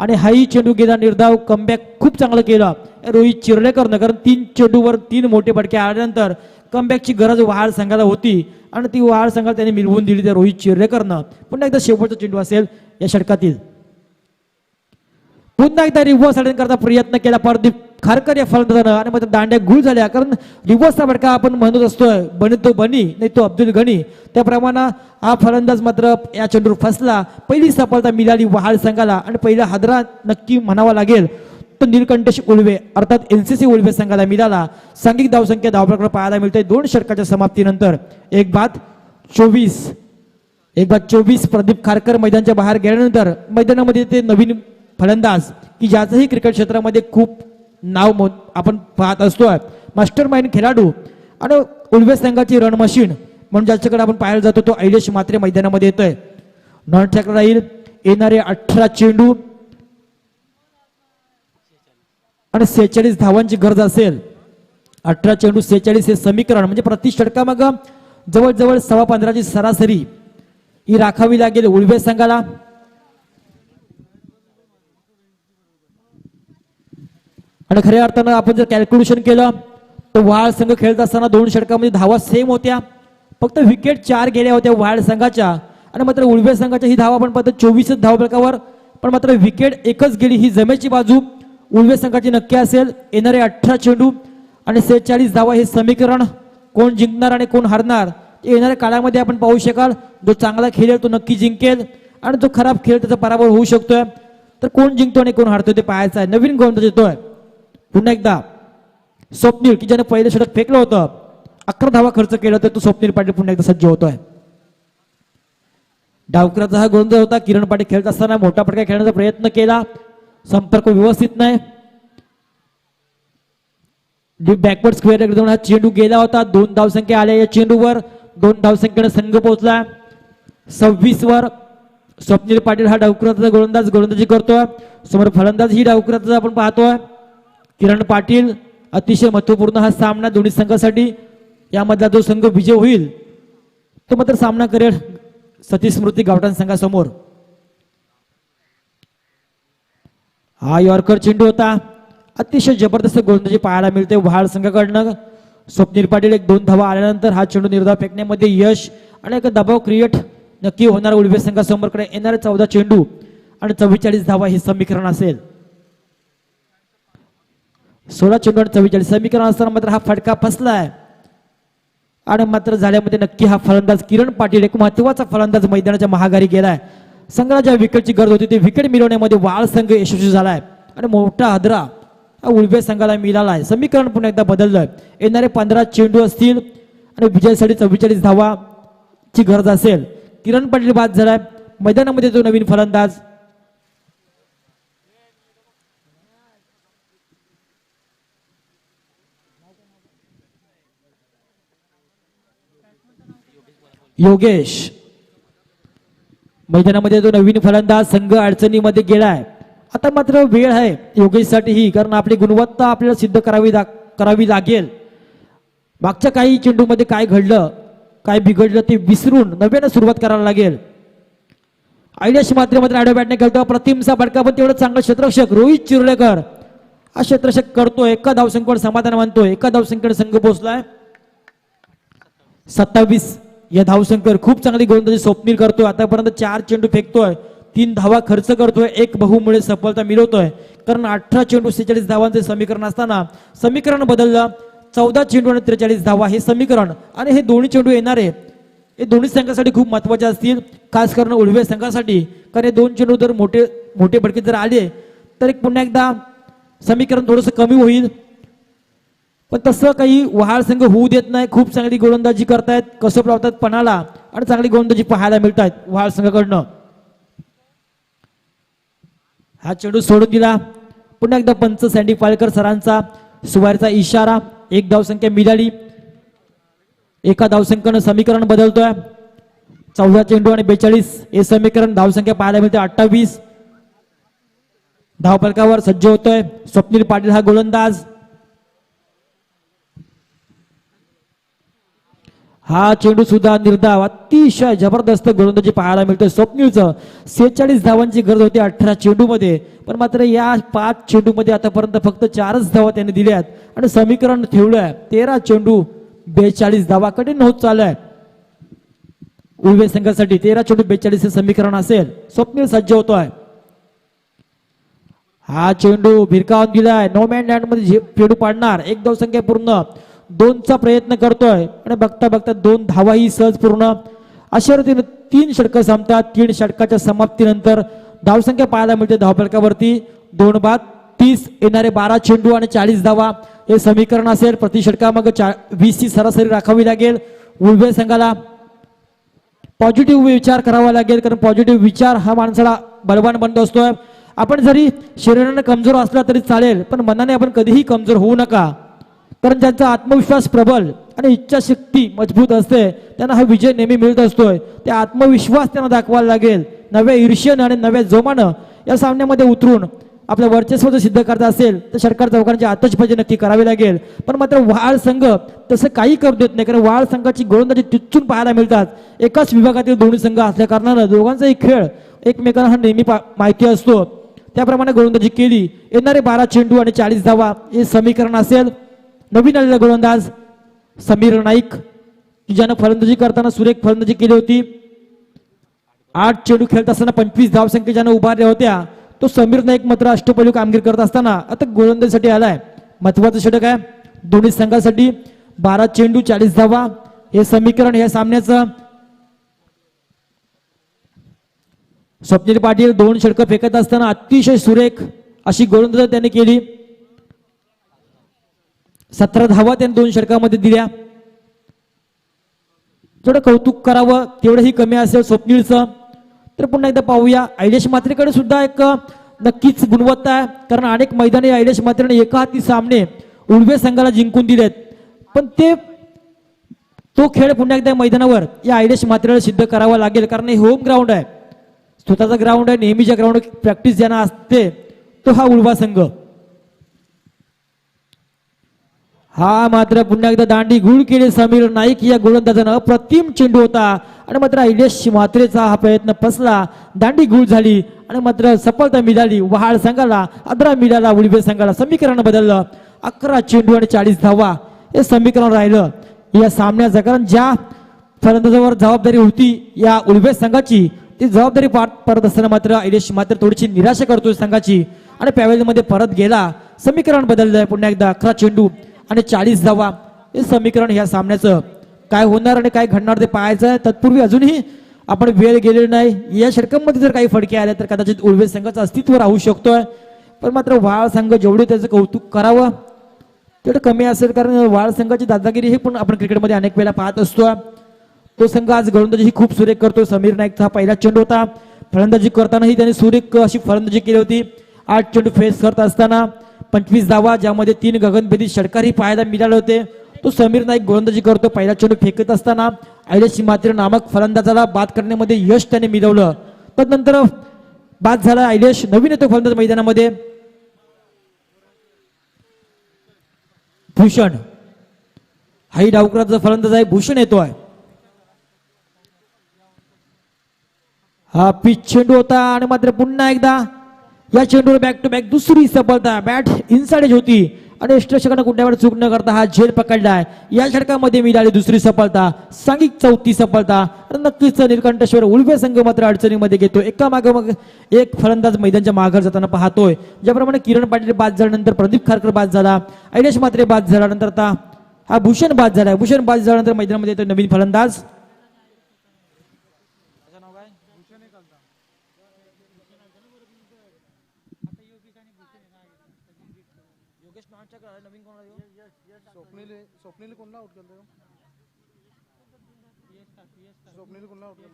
आणि हाही चेंडू गेला निर्धाव. कमबॅक खूप चांगलं केलं रोहित चिर्लेकरनं, कारण 3 चेंडूवर 3 मोठे फटके आल्यानंतर कमबॅकची गरज वहाड संघाला होती आणि ती वहाड संघाला त्यांनी मिळवून दिली त्या रोहित चिर्लेकरनं. पुन्हा एकदा शेवटचा चेंडू असेल या षटकातील. पुन्हा एकदा रिव्हर्स करता प्रयत्न केला प्रदीप खारकर या फलंदाजानं आणि मात्र दांड्या गुळ झाल्या, कारण रिव्हर्सचा फटका आपण म्हणत असतोय बनी तो बनी नाही तो अब्दुल गनी, त्याप्रमाणे हा फलंदाज मात्र या चेंडूवर फसला. पहिली सफलता मिळाली वहाड संघाला आणि पहिला हादरा नक्की म्हणावा लागेल तो नीलकंठेश उल्वे अर्थात एनसीसी उल्वे संघाला मिळाला. सांघिक धावसंख्या धावप्रकार पाहायला मिळते 2 षटकाच्या समाप्तीनंतर. एक बाद 24 प्रदीप खारकर मैदानाच्या बाहेर गेल्यानंतर मैदानामध्ये ते नवीन फलंदाज की ज्याचंही क्रिकेट क्षेत्रामध्ये खूप नाव आपण पाहत असतोय, मास्टर माइंड खेळाडू आणि उल्वे संघाची रण मशीन म्हणून ज्याच्याकडे आपण पाहायला जातो तो ऐलेश मात्रे मैदानामध्ये येतोय. नॉन ट्रॅकला राहील. येणारे 18 चेंडू आणि 46 धावांची गरज असेल. 18 चेंडू 46 हे समीकरण म्हणजे प्रति षटकामाग जवळजवळ 15.25 सरासरी ही राखावी लागेल उल्वे संघाला. आणि खऱ्या अर्थानं आपण जर कॅल्क्युलेशन केलं तर वहाड संघ खेळत असताना 2 षटकामध्ये धावा सेम होत्या, फक्त विकेट 4 गेल्या होत्या वहाड संघाच्या आणि मात्र उल्वे संघाच्या ही धावा आपण पाहतो 24 धावफलकावर, पण मात्र विकेट एकच गेली. ही जमेची बाजू उल्वे संघाची नक्की असेल. येणारे 18 चेंडू आणि 46 धावा हे समीकरण कोण जिंकणार आणि कोण हारणार येणाऱ्या काळामध्ये आपण पाहू शकाल. जो चांगला खेळेल तो नक्की जिंकेल आणि जो खराब खेळ त्याचा पराभव होऊ शकतोय. तर कोण जिंकतो आणि कोण हारतो ते पाहायचं आहे. नवीन गोलंदाज येतोय पुन्हा एकदा स्वप्नील की ज्याने पहिलं षटक फेकलं होतं, 11 धावा खर्च केला तर तो स्वप्नील पाटील पुन्हा एकदा सज्ज होतोय. डावकराचा हा गोलंदाज होता. किरण पाटील खेळत असताना मोठा फटका खेळण्याचा प्रयत्न केला, संपर्क व्यवस्थित नाही. डीप बॅकवर्ड स्क्वेअर एकदम हा चेंडू गेला होता. 2 धावसंख्या आल्या या चेंडूवर. 2 धावसंख्येने संघ पोहोचला 26 वर. स्वप्नील पाटील हा डावकराचा गोलंदाजी करतोय. समोर फलंदाज ही डावकराचा आपण पाहतोय किरण पाटील. अतिशय महत्वपूर्ण हा सामना दोन्ही संघासाठी. यामधला जो संघ विजय होईल तो मात्र सामना करेल सतीश स्मृती गावठाण संघासमोर. हा यॉर्कर चेंडू होता. अतिशय जबरदस्त गोलंदाजी पाहायला मिळते वहाड संघाकडनं. स्वप्नील पाटील 1-2 धावा आल्यानंतर हा चेंडू निर्धाव फेकण्यामध्ये यश आणि एक दबाव क्रिएट नक्की होणार उल्वे संघासमोरकडे. येणारे 14 चेंडू आणि 44 धावा हे समीकरण असेल. 16 चेंडू आणि 44 समीकरण असताना मात्र हा फटका फसलाय आणि मात्र झाल्यामध्ये नक्की हा फलंदाज किरण पाटील एक महत्वाचा फलंदाज मैदानाच्या महागारी गेलाय. संघाला ज्या विकेटची गरज होती ते विकेट मिळवण्यामध्ये वाळ संघ यशस्वी झालाय आणि मोठा हादरा हा उल्वे संघाला मिळालाय. समीकरण पुन्हा एकदा बदललंय. येणारे 15 चेंडू असतील आणि विजयासाठी 44 धावाची गरज असेल. किरण पाटील बाद झालाय मैदानामध्ये जो नवीन फलंदाज योगेश. मैदानामध्ये जो नवीन फलंदाज संघ अडचणीमध्ये गेलाय. आता मात्र वेळ आहे योगेशसाठी ही, कारण आपली गुणवत्ता आपल्याला सिद्ध करावी लागेल. मागच्या काही चेंडूमध्ये काय घडलं काय बिघडलं ते विसरून नव्यानं सुरुवात करायला लागेल. ऐलेश मात्र आडव्या बॅटने खेळतो. प्रतिमचा फटका पण तेवढं चांगलं क्षेत्ररक्षक रोहित चिर्लेकर हा क्षेत्ररक्षक करतोय. एका धावसंख्येवर समाधान मानतोय. एका धावसंख्येवर संघ पोहोचलाय 27 या धावसंख्येवर. खूप चांगली गोलंदाजी स्वप्नील करतोय. आतापर्यंत 4 चेंडू फेकतोय, 3 धावा खर्च करतोय, 1 बहुमुळे सफलता मिळवतोय. कारण 18 चेंडू 46 धावांचे समीकरण असताना समीकरण बदललं. 14 चेंडू आणि 43 धावा हे समीकरण आणि हे दोन्ही चेंडू येणारे हे दोन्ही संघासाठी खूप महत्वाचे असतील, खास करून उल्वे संघासाठी. कारण हे 2 चेंडू जर मोठे फटके जर आले तर एक पुन्हा एकदा समीकरण थोडंसं कमी होईल. पण तसं काही वहाड संघ होऊ देत नाही. खूप चांगली गोलंदाजी करतायत, कसं लावतात पणाला आणि चांगली गोलंदाजी पाहायला मिळतात वहाड संघाकडनं. हा चेंडू सोडून दिला. पुन्हा एकदा पंच सँडी पालकर सरांचा सुवारीचा इशारा. 1 धावसंख्या मिळाली. एका धावसंख्येनं समीकरण बदलतोय. 14 चेंडू आणि 42 हे समीकरण. धावसंख्या पाहायला मिळते 28. धावफलकावर सज्ज होतोय स्वप्नील पाटील हा गोलंदाज. हा चेंडू सुद्धा निर्धाव अतिशय जबरदस्त गोलंदाजी पाहायला मिळतोय स्वप्नीलचं. 46 धावांची गरज होती 18 चेंडूमध्ये, पण मात्र या 5 चेंडूमध्ये आतापर्यंत फक्त 4च धावा त्यांनी दिल्यात आणि समीकरण ठेवलंय 13 चेंडू 42 धावा. कठीण होत चाललाय उल्वे संघासाठी. 13 चेंडू 42 हे समीकरण असेल. स्वप्नील सज्ज होतोय. हा चेंडू भिरकावून दिलाय. नो मॅन लँड मध्ये चेंडू पाडणार. एक धावसंख्या पूर्ण. 2चा प्रयत्न करतोय आणि बघता बघता 2 धावाही सहज पूर्ण. अशा रीतीने 3 षटकं संपतात. 3 षटकाच्या समाप्तीनंतर धावसंख्या पाहायला मिळते धावफलकावरती 2 बाद 30. येणारे 12 चेंडू आणि 40 धावा हे समीकरण असेल. प्रति षटकामागे 20 ची सरासरी राखावी लागेल. उल्वे संघाला पॉझिटिव्ह विचार करावा लागेल, कारण पॉझिटिव्ह विचार हा माणसाला बलवान बनत असतोय. आपण जरी शरीराने कमजोर असला तरी चालेल, पण मनाने आपण कधीही कमजोर होऊ नका, कारण ज्यांचा आत्मविश्वास प्रबल आणि इच्छाशक्ती मजबूत असते त्यांना हा विजय नेहमी मिळत असतोय. त्या आत्मविश्वास त्यांना दाखवायला लागेल. नव्या ईर्ष्येनं आणि नव्या जोमानं या सामन्यामध्ये उतरून आपलं वर्चस्व जर सिद्ध करता असेल तर षटकार चौकांची आतषबाजी नक्की करावी लागेल. पण मात्र वाळ संघ तसं काही करू देत नाही, कारण वाळ संघाची गोलंदाजी टिचून पाहायला मिळतात. एकाच विभागातील दोन्ही संघ असल्या कारणानं दोघांचाही खेळ एकमेकांना हा नेहमी माहिती असतो. त्याप्रमाणे गोलंदाजी केली. येणारे 12 चेंडू आणि 40 धावा हे समीकरण असेल. नवीन आलेला गोलंदाज समीर नाईक, ज्यानं फलंदाजी करताना सुरेख फलंदाजी केली होती. 8 चेंडू खेळत असताना 25 धावसंख्या ज्यानं उभारल्या होत्या, तो समीर नाईक मात्र अष्टपैलू कामगिरी करत असताना आता गोलंदाजीसाठी आलाय. महत्वाचं षटक आहे दोन्ही संघासाठी. 12 चेंडू 40 धावा हे समीकरण या सामन्याचं. स्वप्नील पाटील 2 षटकं फेकत असताना अतिशय सुरेख अशी गोलंदाजी त्यांनी केली. 17 धावा त्यांनी 2 षटकामध्ये दिल्या. थोडं कौतुक करावं तेवढंही कमी असेल स्वप्नीलचं. तर पुन्हा एकदा पाहूया ऐलेश मात्रेकडे सुद्धा एक नक्कीच गुणवत्ता आहे, कारण अनेक मैदानी ऐलेश मात्रेने एका हाती सामने उल्वे संघाला जिंकून दिलेत. पण तो खेळ पुन्हा एकदा मैदानावर या ऐलेश मात्रेला सिद्ध करावा लागेल, कारण हे होम ग्राउंड आहे, स्वतःचा ग्राउंड आहे. नेहमीच्या ग्राउंड प्रॅक्टिस ज्यांना असते तो हा उल्वा संघ. हा मात्र पुन्हा एकदा दांडी गुळ केली समीर नाईक या गोलंदाजानं. अप्रतिम चेंडू होता आणि मात्र ऐलेश मात्रेचा हा प्रयत्न फसला. दांडी गुळ झाली आणि मात्र सफलता मिळाली वहाळ संघाला. आदरा मिळाला उल्वे संघाला. समीकरण बदललं. 11 चेंडू आणि 40 धावा हे समीकरण राहिलं या सामन्याचं. कारण ज्या फलंदाजावर जबाबदारी होती या उल्वे संघाची, ती जबाबदारी पार पडत असताना मात्र ऐलेश मात्र थोडीशी निराशा करतोय संघाची आणि पॅवेलमध्ये परत गेला. समीकरण बदललंय पुन्हा एकदा. 11 चेंडू आणि 40 धावा हे समीकरण ह्या सामन्याचं. काय होणार आणि काय घडणार ते पाहायचं आहे. तत्पूर्वी अजूनही आपण वेळ गेलेली नाही. या षटकांमध्ये जर काही फडके आले तर कदाचित उल्वे संघाचं अस्तित्व राहू शकतोय. पण मात्र वाळ संघ जेवढे त्याचं कौतुक करावं तेवढं कमी असेल, कारण वाळ संघाची दादागिरी हे पण आपण क्रिकेटमध्ये अनेक वेळा पाहत असतो. तो संघ आज गोलंदाजी ही खूप सुरेख करतो. समीर नाईकचा हा पहिला चेंडू होता. फलंदाजी करतानाही त्याने सुरेख अशी फलंदाजी केली होती. 8 चेंडू फेस करत असताना 25 धावा, ज्यामध्ये 3 गगनभेदी षटकारही पाहायला मिळाले होते. तो समीर नाईक गोलंदाजी करतो. पहिला चेंडू फेकत असताना ऐलेश मात्रे नामक फलंदाजाला बाद करण्यामध्ये यश त्याने मिळवलं. तदनंतर बाद झाला ऐलेश. नवीन येतो फलंदाज मैदानामध्ये भूषण. हाही डावकराचा फलंदाज आहे. भूषण येतोय. हा पिच चेंडू होता आणि मात्र पुन्हा एकदा या चेंडूवर बॅक टू बॅक दुसरी सफलता. बॅट इनसाइड होती आणि यष्टीरक्षकानं कुठल्यावर चूक न करता हा झेल पकडलाय. या षटकामध्ये मिळाली दुसरी सफलता, सांघिक 4थी सफलता. नक्कीच निरकंठेश्वर उल्वे संघ मात्र अडचणीमध्ये घेतो. एका मागे मग एक फलंदाज मैदानच्या माघार जाताना पाहतोय. ज्याप्रमाणे किरण पाटील बाद झाल्यानंतर प्रदीप खारकर बाद झाला, ऐलेश मात्रे बाद झाल्यानंतर आता हा भूषण बाद झालाय. भूषण बाद झाल्यानंतर मैदानामध्ये येतो नवीन फलंदाज स्वप्नील कोणला आउट केलं? स्वप्नील कोणला आउट केलं?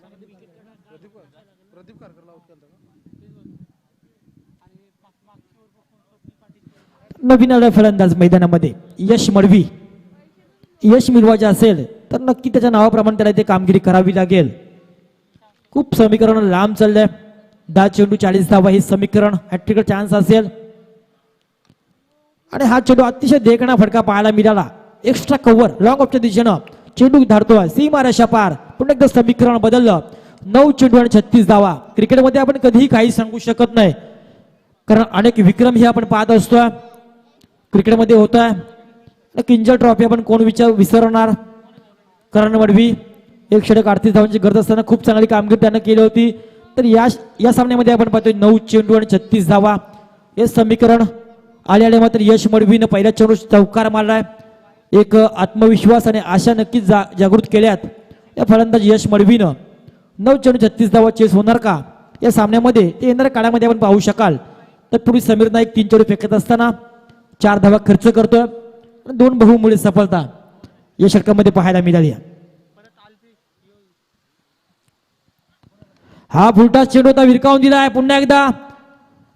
प्रदीप कारकरला आउट केलं का? नवीन आला फलंदाज मैदानामध्ये यश मडवी. यश मिळवायचे असेल तर नक्की त्याच्या नावाप्रमाणे त्याला इथे कामगिरी करावी लागेल. खूप समीकरण लांब चाललंय. 10 चेंडू 40 धावा हे समीकरण. हॅट्रिक चान्स असेल आणि हा चेंडू अतिशय देखणा फटका पाहायला मिळाला. एक्स्ट्रा कव्हर लॉंग ऑफच्या दिशेनं चेंडू धाडतोय सीमारेषा पार. पुन्हा एकदा समीकरण बदललं. 9 चेंडू आणि 36 धावा. क्रिकेटमध्ये आपण कधीही काही सांगू शकत नाही, कारण अनेक विक्रम हे आपण पाहत असतोय क्रिकेटमध्ये होत आहे. किंजल ट्रॉफी आपण कोण विसरणार. करण वडवी 1 षटक 38 धावांची गरज असताना खूप चांगली कामगिरी त्यानं केली होती. तर या सामन्यामध्ये आपण पाहतोय 9 चेंडू आणि 36 धावा. हे समीकरण आले मात्र यश मडवीनं पहिल्या चेंडू चौकार मारलाय. एक आत्मविश्वास आणि आशा नक्कीच जागृत केल्यात या फलंदाज यश मडवीनं. 9 चेंडू 36 धावा चेस होणार का या सामन्यामध्ये ते येणाऱ्या काळामध्ये आपण पाहू शकाल. तत्पूर्वी समीर नाईक 3 चेंडू फेकत असताना 4 धावा खर्च करतोय. 2 बहुमुळे सफलता या षटकामध्ये पाहायला मिळाली. हा फुलटा चेंडू होता, विरकावून दिलाय. पुन्हा एकदा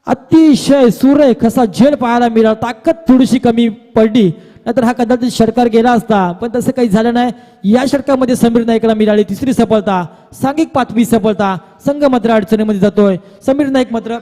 अतिशय सुरेख असा झेल पाहायला मिळाला. ताकद थोडीशी कमी पडली, नाहीतर हा कदाचित षटकार गेला असता, पण तसं काही झालं नाही. या षटकामध्ये समीर नाईकला मिळाली 3री सफलता, सांघिक 5वी सफलता. संघ मात्र अडचणीमध्ये जातोय. समीर नाईक मात्र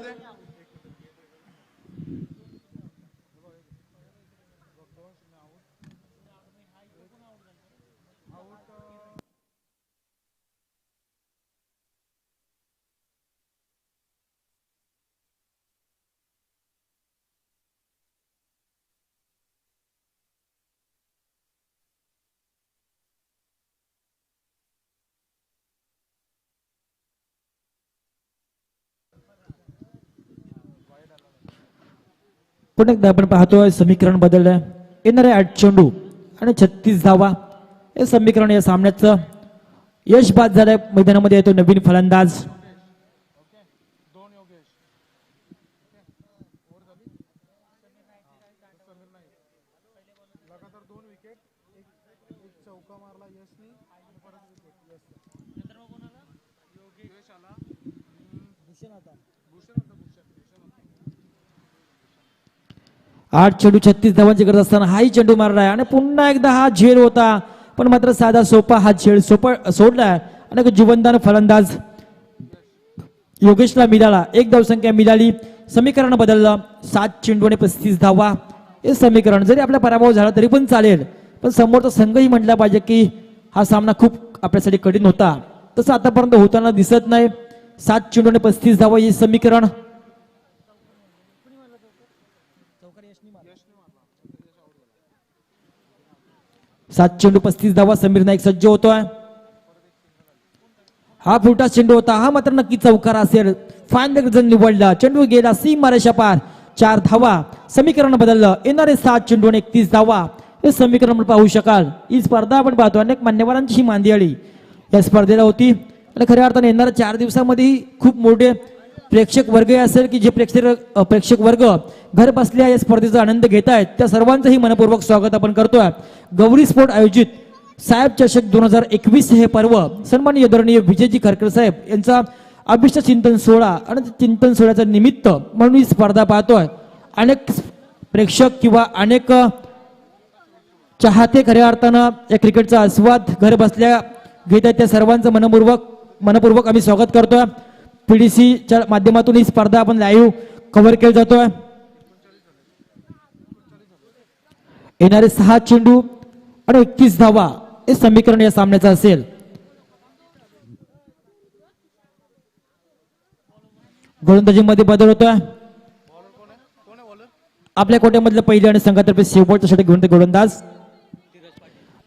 पुन्हा एकदा आपण पाहतोय समीकरण बदललंय. येणारे 8 चेंडू आणि 36 धावा. हे समीकरण या सामन्याचं यश बाद झालंय. मैदानामध्ये येतो नवीन फलंदाज लगातार 2 विकेट, एक चौका मारला यशनी आणि परत विकेट यश. योगेश आला, भूषण होता. 8 चेंडू 36 धावांची गरज असताना हाही चेंडू मारलाय आणि पुन्हा एकदा हा झेल होता, पण मात्र साधा सोपा हा झेल सोडलाय आणि एक जीवनदान फलंदाज योगेशला मिळाला. 1 धावसंख्या मिळाली. समीकरण बदललं. 7 चेंडू आणि 35 धावा. हे समीकरण जरी आपला पराभव झाला तरी पण चालेल, पण समोरचा संघही म्हटला पाहिजे की हा सामना खूप आपल्यासाठी कठीण होता. तसं आतापर्यंत होताना दिसत नाही. 7 चेंडू आणि 35 धावा हे समीकरण. 7 चेंडू 35 धावा. समीर नाईक सज्ज होतोय. हा फुलटा चेंडू होता, हा मात्र नक्की चौकार असेल. फाईन जण निवडला. चेंडू गेला सीमारेषा पार. 4 धावा. समीकरण बदललं. येणारे 7 चेंडू आणि 31 धावा. हे समीकरण आपण पाहू शकाल. ही स्पर्धा आपण पाहतो अनेक मान्यवरांची ही मांदियाळी या स्पर्धेला होती आणि खऱ्या अर्थाने येणाऱ्या 4 दिवसामध्ये खूप मोठे प्रेक्षक वर्ग असेल की जे प्रेक्षक वर्ग घर बसल्या या स्पर्धेचा आनंद घेत आहेत. त्या सर्वांचंही मनपूर्वक स्वागत आपण करतोय. गौरी स्पोर्ट आयोजित साहेब चषक 2021 हे पर्व सन्माननीय आदरणीय विजयजी खरकर साहेब यांचा अभिष्ट चिंतन सोहळा आणि चिंतन सोहळ्याचं निमित्त म्हणून ही स्पर्धा पाहतोय. अनेक प्रेक्षक किंवा अनेक चाहते खऱ्या अर्थानं या क्रिकेटचा आस्वाद घर बसल्या घेत आहेत. त्या सर्वांचं मनपूर्वक आम्ही स्वागत करतोय. पीडीसीच्या माध्यमातून ही स्पर्धा आपण लाईव्ह कव्हर केली जातोय. येणारे 6 चेंडू आणि 31 धावा हे समीकरण या सामन्याचं असेल. गोलंदाजीमध्ये बदल होतोय. आपल्या कोट्यामधलं पहिले आणि संघातर्फे शेवटचं षटक घेऊन ते गोलंदाज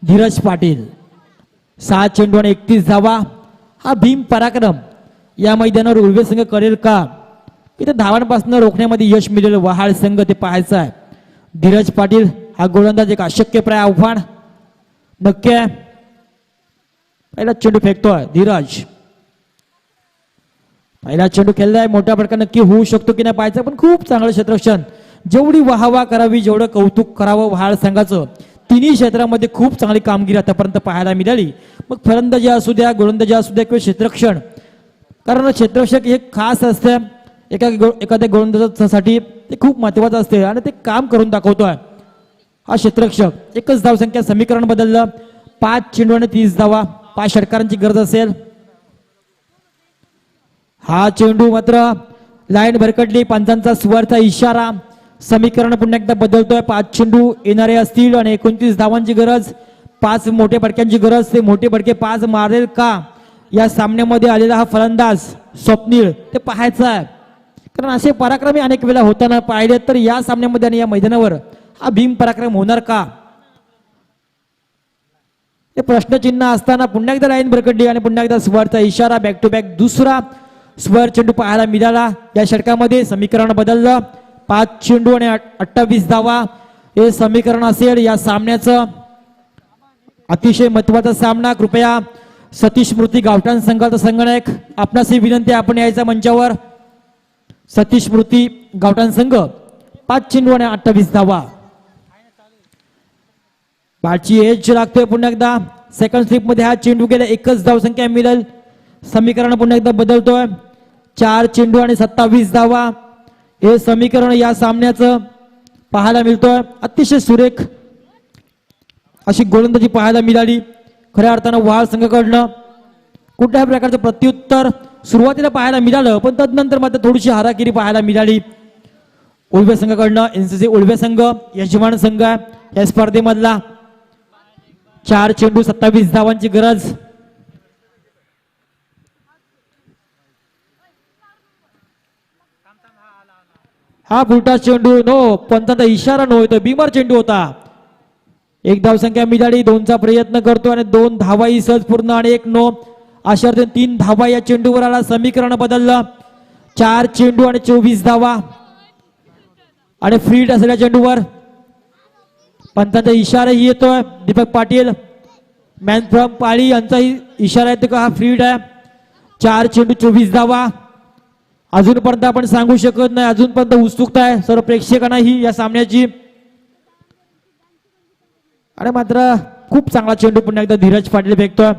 धीरज पाटील. 6 चेंडू आणि 31 धावा. हा भीम पराक्रम या मैदानावर उर्वे संघ करेल का, इथे धावांपासून रोखण्यामध्ये यश मिळेल वहाळ संघ ते पाहायचं आहे. धीरज पाटील हा गोलंदाज एक अशक्यप्राय आव्हान नक्की आहे. पहिला चेंडू फेकतोय धीरज. पहिला चेंडू खेळलाय. मोठा फटका नक्की होऊ शकतो की नाही पाहायचं, पण खूप चांगलं क्षेत्ररक्षण. जेवढी वाहवा करावी जेवढं कौतुक करावं वहाळ संघाचं, तिन्ही क्षेत्रामध्ये खूप चांगली कामगिरी आतापर्यंत पाहायला मिळाली. मग फलंदाजी असू द्या, गोलंदाजी असू द्या किंवा क्षेत्ररक्षण, कारण क्षेत्ररक्षक हे खास असते एखाद्या गोलंदाजासाठी, ते खूप महत्वाचं असते आणि ते काम करून दाखवतोय हा क्षेत्ररक्षक. 1च धावसंख्या. समीकरण बदललं. 5 चेंडू आणि 30 धावा. 5 षटकारांची गरज असेल. हा चेंडू मात्र लाईन भरकटली. पंचांचा सुवारचा इशारा. समीकरण पुन्हा एकदा बदलतोय. 5 चेंडू येणारे असतील आणि 29 धावांची गरज. 5 मोठ्या फटक्यांची गरज, ते मोठे फटके 5 मारेल का या सामन्यामध्ये आलेला हा फलंदाज स्वप्नील ते पाहायचं आहे. कारण असे पराक्रमी अनेक वेळा होताना पाहिले, तर या सामन्यामध्ये आणि या मैदानावर हा भीम पराक्रम होणार का हे प्रश्नचिन्ह असताना पुन्हा एकदा लाईन भरकटली आणि पुन्हा एकदा स्वर्डचा इशारा. बॅक टू बॅक दुसरा स्वर चेंडू पाहायला मिळाला. या षटकामध्ये समीकरण बदललं. 5 चेंडू आणि 28 धावा हे समीकरण असेल या सामन्याचं. अतिशय महत्वाचा सामना. कृपया सतीश स्मृती गावठाण संघाचा संघनायक आपणास ही विनंती, आपण यायचा मंचावर. सतीश स्मृती गावठाण संघ 5 चेंडू आणि 28 धावा. बाची एज लागतोय पुन्हा एकदा. सेकंड स्लिप मध्ये हा चेंडू गेला, एकच धाव संख्या मिळेल. समीकरण पुन्हा एकदा बदलतोय. 4 चेंडू आणि 27 धावा हे समीकरण या सामन्याचं पाहायला मिळतोय. अतिशय सुरेख अशी गोलंदाजी पाहायला मिळाली. खऱ्या अर्थानं वहाळ संघाकडनं कुठल्याही प्रकारचं प्रत्युत्तर सुरुवातीला पाहायला मिळालं, पण तदनंतर मात्र थोडीशी हारागिरी पाहायला मिळाली. उळवे संघाकडनं एनसीसी उळवे संघ यजमान संघ या स्पर्धेमधला. 4 चेंडू 27 धावांची गरज. हा बुलटा चेंडू नो, पंचांचा इशारा नो, तो बिमार चेंडू होता. 1 धाव संख्या मिळाली. 2चा प्रयत्न करतो आणि 2 धावाही सहज पूर्ण आणि 1 नो. अशा अर्थाने 3 धावा या चेंडूवर आला. समीकरण बदललं. 4 चेंडू आणि 24 धावा आणि फ्रीड असलेल्या चेंडूवर पंचांचा इशाराही येतोय. दीपक पाटील मॅन फ्रॉम पाळी यांचाही इशारा येतो का हा फ्रीड आहे. 4 चेंडू 24 धावा. अजूनपर्यंत आपण सांगू शकत नाही, अजूनपर्यंत उत्सुकता आहे सर्व प्रेक्षकांना ही या सामन्याची. आणि मात्र खूप चांगला चेंडू पुन्हा एकदा धीरज पाटील फेकतोय.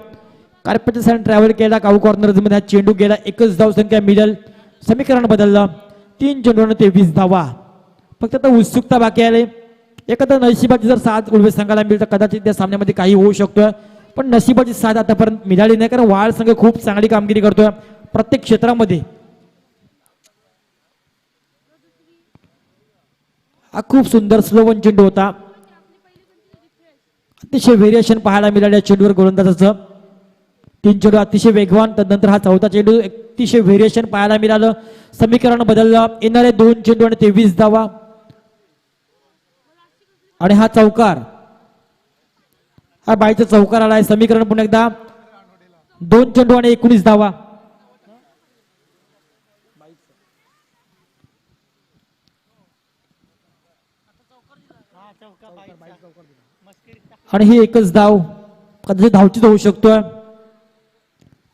कार्पेटच्या साईड ट्रॅव्हल केला. काऊ कॉर्नर मध्ये हा चेंडू गेला. एकच धाव संख्या मिळेल. समीकरण बदललं. 3 चेंडू आणि 23 धावा. फक्त आता उत्सुकता बाकी आहे. एखादा नशिबाची जर साथ उळवे संघाला मिळतं कदाचित त्या सामन्यामध्ये काही होऊ शकतोय, पण नशिबाची साथ आतापर्यंत मिळाली नाही. कारण वहाळ संघ खूप चांगली कामगिरी करतोय प्रत्येक क्षेत्रामध्ये. हा खूप सुंदर स्लो वन चेंडू होता. अतिशय व्हेरिएशन पाहायला मिळाले चेंडूवर गोलंदाजाचं. 3 चेंडू अतिशय वेगवान. त्यानंतर हा 4था चेंडू अतिशय व्हेरिएशन पाहायला मिळालं. समीकरण बदललं. येणारे 2 चेंडू आणि 23 धावा आणि हा चौकार, हा बाईचा चौकार आलाय. समीकरण पुन्हा एकदा 2 चेंडू आणि 19 धावा. आणि ही एकच धाव कदाचित धावचीत होऊ शकतोय.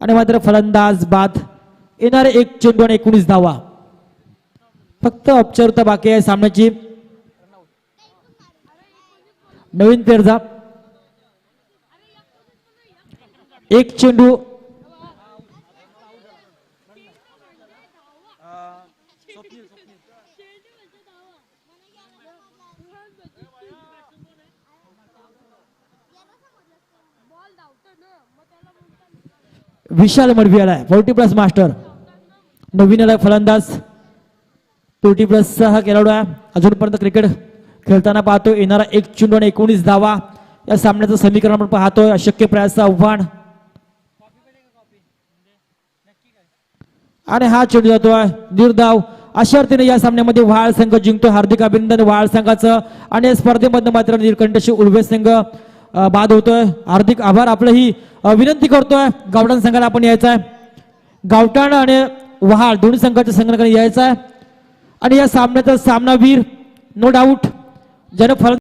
आणि मात्र फलंदाज बाद. येणारे 1 चेंडू आणि 19 धावा. फक्त औपचारिकता बाकी आहे सामन्याची. नवीन पेरजा 1 चेंडू विशाल मडवी आलाय. 40+ मास्टर नवीन आलाय फलंदाज. 40+ हा खेळाडू आहे. अजूनपर्यंत क्रिकेट खेळताना पाहतो. येणारा 1 चेंडू आणि 19 धावा या सामन्याचं समीकरण आपण पाहतोय. अशक्य प्रयासाचं आव्हान आणि हा चेंडू जातोय निर्धाव. अशा अर्थीने या सामन्यामध्ये वहाळ संघ जिंकतो. हार्दिक अभिनंदन वहाळ संघाचं. आणि या स्पर्धेमध्ये मात्र निळकंठशी उळवे संघ बाद होतोय. हार्दिक आभार. आपलं ही विनंती करतोय गावठाण संघाला आपण यायचं आहे. गावठाण आणि वहाळ दोन्ही संघाच्या संघाकडे यायचं आहे. आणि या सामन्याचा सामनावीर नो डाऊट ज्यानं फल